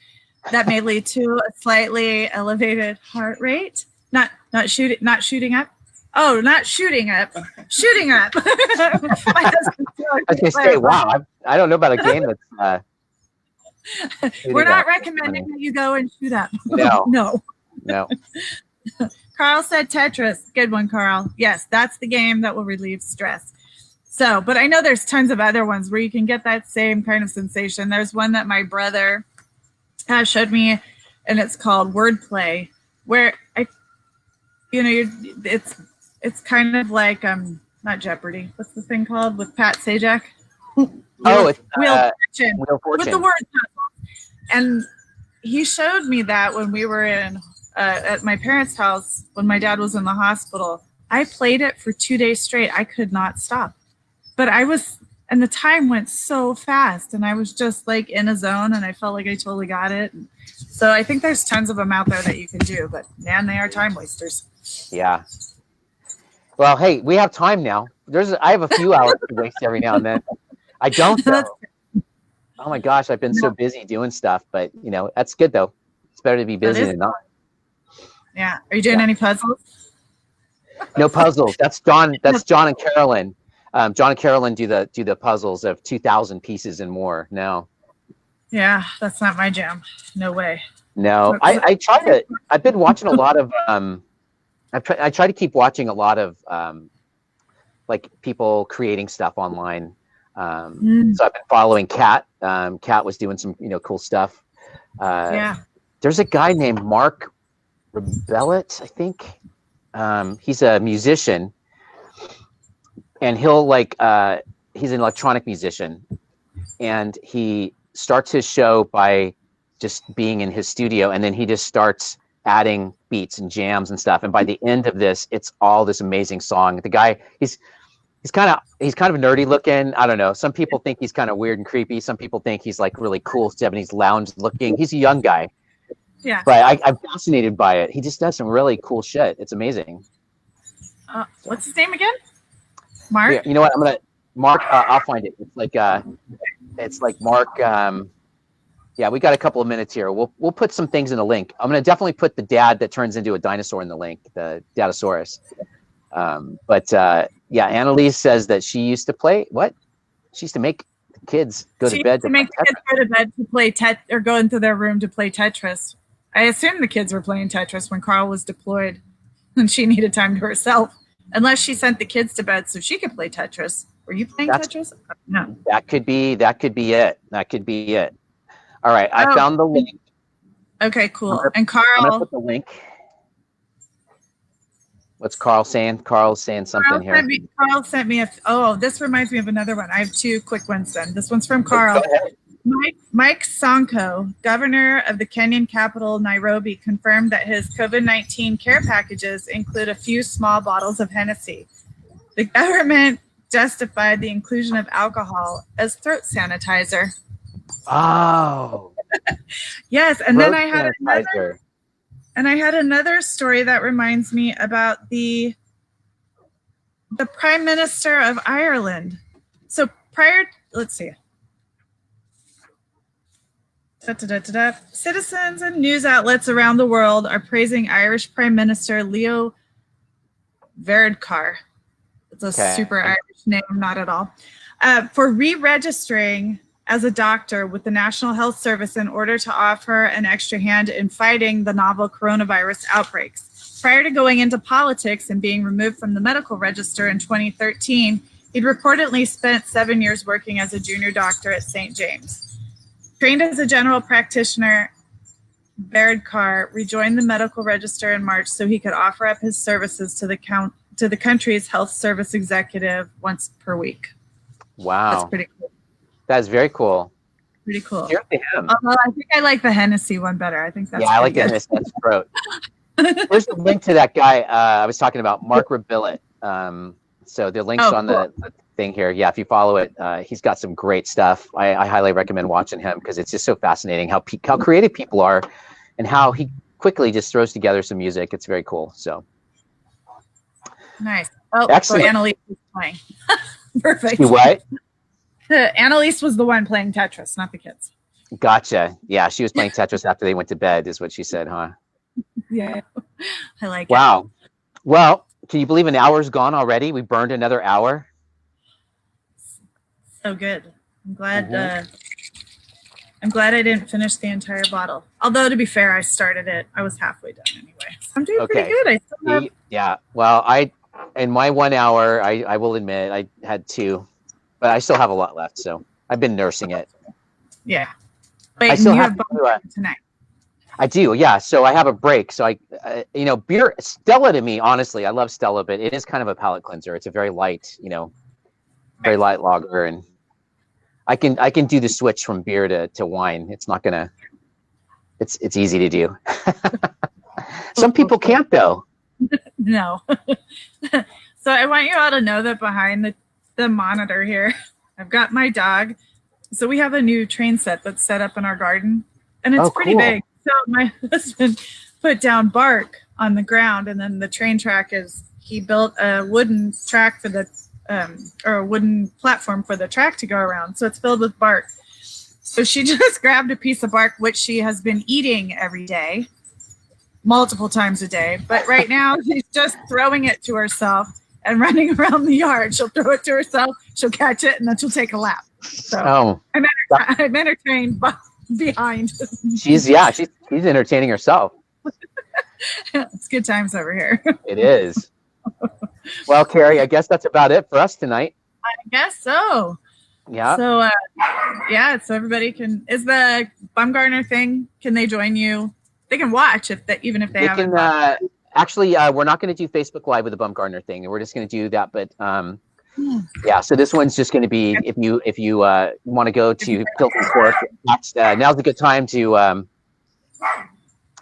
[SPEAKER 2] that may lead to a slightly elevated heart rate. Not shooting up. Oh, not shooting up. Shooting up.
[SPEAKER 1] I was gonna say, wow, I don't know about a game that's
[SPEAKER 2] We're not recommending that you go and shoot up.
[SPEAKER 1] No.
[SPEAKER 2] No. Carl said Tetris. Good one, Carl. Yes, that's the game that will relieve stress. So, but I know there's tons of other ones where you can get that same kind of sensation. There's one that my brother showed me, and it's called Wordplay, where it's kind of like not Jeopardy. What's the thing called with Pat Sajak?
[SPEAKER 1] It's
[SPEAKER 2] Wheel of Fortune.
[SPEAKER 1] Wheel of Fortune.
[SPEAKER 2] With the word puzzle. And he showed me that when we were in at my parents' house when my dad was in the hospital. I played it for 2 days straight. I could not stop. But and the time went so fast, and I was just like in a zone, and I felt like I totally got it. So I think there's tons of them out there that you can do, but man, they are time wasters.
[SPEAKER 1] Yeah. Well, hey, we have time now. I have a few hours to waste every now and then. I don't though. Oh my gosh, I've been so busy doing stuff, but that's good though. It's better to be busy than not.
[SPEAKER 2] Yeah. Are you doing any puzzles?
[SPEAKER 1] No puzzles. That's John and Carolyn. John and Carolyn do the puzzles of 2,000 pieces and more now.
[SPEAKER 2] Yeah, that's not my jam. No way.
[SPEAKER 1] No, I try to. I've been watching a lot of. I try to keep watching a lot of like people creating stuff online. So I've been following Kat. Kat was doing some cool stuff.
[SPEAKER 2] Yeah. There's
[SPEAKER 1] a guy named Mark Rebellet, I think. He's a musician. And he'll he's an electronic musician, and he starts his show by just being in his studio, and then he just starts adding beats and jams and stuff. And by the end of this, it's all this amazing song. The guy, he's kind of nerdy looking. I don't know. Some people think he's kind of weird and creepy. Some people think he's like really cool 70s lounge looking. He's a young guy.
[SPEAKER 2] Yeah.
[SPEAKER 1] But I'm fascinated by it. He just does some really cool shit. It's amazing.
[SPEAKER 2] What's his name again? Mark?
[SPEAKER 1] Yeah, you know what? Mark, I'll find it. It's like Mark. Yeah, we got a couple of minutes here. We'll put some things in the link. I'm going to definitely put the dad that turns into a dinosaur in the link, the Datasaurus. Yeah, Annalise says that she used to play what? She used to make kids go to bed.
[SPEAKER 2] To make kids go to bed to play or go into their room to play Tetris. I assume the kids were playing Tetris when Carl was deployed, and she needed time to herself. Unless she sent the kids to bed so she could play Tetris. Were you playing Tetris? No.
[SPEAKER 1] That could be it. All right, I found the link.
[SPEAKER 2] Okay, cool. And Carl,
[SPEAKER 1] I'm gonna put the link. What's Carl saying? Carl's saying something here.
[SPEAKER 2] Carl sent me this reminds me of another one. I have two quick ones then. This one's from Carl. Mike Sonko, governor of the Kenyan capital, Nairobi, confirmed that his COVID-19 care packages include a few small bottles of Hennessy. The government justified the inclusion of alcohol as throat sanitizer.
[SPEAKER 1] Oh.
[SPEAKER 2] Yes, and then I had another story that reminds me about the Prime Minister of Ireland. So let's see. Citizens and news outlets around the world are praising Irish Prime Minister Leo Varadkar. It's a super Irish name, not at all. For re-registering as a doctor with the National Health Service in order to offer an extra hand in fighting the novel coronavirus outbreaks. Prior to going into politics and being removed from the medical register in 2013, he'd reportedly spent 7 years working as a junior doctor at St. James. Trained as a general practitioner, Varadkar rejoined the medical register in March so he could offer up his services to the country's health service executive once per week.
[SPEAKER 1] Wow.
[SPEAKER 2] That's pretty cool.
[SPEAKER 1] That is very cool.
[SPEAKER 2] Pretty cool.
[SPEAKER 1] Here's to him.
[SPEAKER 2] I think I like the Hennessy one better. I think that's
[SPEAKER 1] I like the Hennessy. That's throat. There's a link to that guy I was talking about, Mark Rebillet. So the link's on the thing here. Yeah, if you follow it, he's got some great stuff. I highly recommend watching him because it's just so fascinating how creative people are and how he quickly just throws together some music. It's very cool. So
[SPEAKER 2] nice. Oh,
[SPEAKER 1] excellent.
[SPEAKER 2] So Annalise was playing. Perfect.
[SPEAKER 1] You what?
[SPEAKER 2] Annalise was the one playing Tetris, not the kids.
[SPEAKER 1] Gotcha. Yeah, she was playing Tetris after they went to bed, is what she said, huh?
[SPEAKER 2] Yeah, I like it.
[SPEAKER 1] Wow. Well, can you believe an hour's gone already? We burned another hour.
[SPEAKER 2] So good. I'm glad. I'm glad I didn't finish the entire bottle. Although, to be fair, I started it. I was halfway done anyway. So I'm doing pretty good. I still have...
[SPEAKER 1] Yeah. Well, in my 1 hour, I will admit I had 2, but I still have a lot left. So I've been nursing it.
[SPEAKER 2] Yeah. Wait,
[SPEAKER 1] I still
[SPEAKER 2] you
[SPEAKER 1] have
[SPEAKER 2] tonight.
[SPEAKER 1] I do. Yeah. So I have a break. So beer, Stella to me, honestly, I love Stella, but it is kind of a palate cleanser. It's a very light, very light lager, and I can do the switch from beer to wine. It's not gonna. It's easy to do. Some people can't though.
[SPEAKER 2] No. So I want you all to know that behind the monitor here, I've got my dog. So we have a new train set that's set up in our garden, and it's pretty big. So my husband put down bark on the ground, and then the train track he built a wooden track for the or a wooden platform for the track to go around. So it's filled with bark. So she just grabbed a piece of bark, which she has been eating every day, multiple times a day. But right now she's just throwing it to herself and running around the yard. She'll throw it to herself, she'll catch it, and then she'll take a lap. So I'm entertained behind.
[SPEAKER 1] She's entertaining herself.
[SPEAKER 2] It's good times over here.
[SPEAKER 1] It is. Well, Carrie, I guess that's about it for us tonight.
[SPEAKER 2] I guess so.
[SPEAKER 1] Yeah.
[SPEAKER 2] So, so everybody is the Bumgarner thing, can they join you? They can watch even if they haven't.
[SPEAKER 1] Actually, we're not going to do Facebook Live with the Bumgarner thing. We're just going to do that. But so this one's just going to be if you want to go to Kilt&Cork, now's a good time to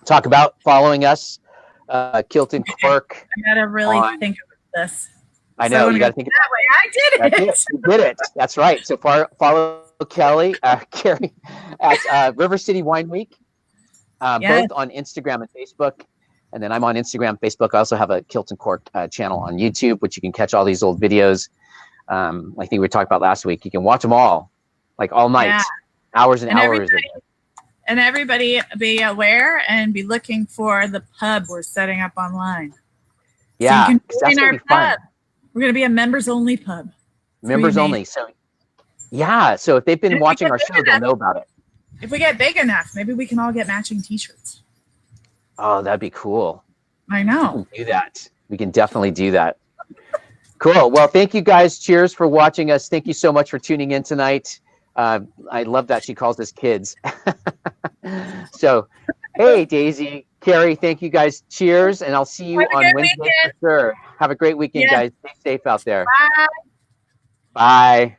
[SPEAKER 1] talk about following us, Kilt&Cork.
[SPEAKER 2] I gotta really think of this.
[SPEAKER 1] I know, you got to think
[SPEAKER 2] that way. I did it.
[SPEAKER 1] You did it. That's right. So follow Carrie at River City Wine Week, both on Instagram and Facebook. And then I'm on Instagram, Facebook. I also have a Kilt&Cork channel on YouTube, which you can catch all these old videos. I think we talked about last week. You can watch them all, like all night, hours and hours.
[SPEAKER 2] And everybody be aware and be looking for the pub we're setting up online.
[SPEAKER 1] Yeah,
[SPEAKER 2] so you can
[SPEAKER 1] that's
[SPEAKER 2] join our
[SPEAKER 1] pub. Fun.
[SPEAKER 2] We're going to be a members only pub.
[SPEAKER 1] Members only. So if they've been watching our show, they'll know about it.
[SPEAKER 2] If we get big enough, maybe we can all get matching T-shirts.
[SPEAKER 1] Oh, that'd be cool.
[SPEAKER 2] I know.
[SPEAKER 1] We can do that. We can definitely do that. Cool. Well, thank you guys. Cheers for watching us. Thank you so much for tuning in tonight. I love that she calls us kids. So, hey, Daisy, Carrie, thank you guys. Cheers. And I'll see you on Wednesday for sure. Have a great weekend, guys. Stay safe out there.
[SPEAKER 2] Bye.
[SPEAKER 1] Bye.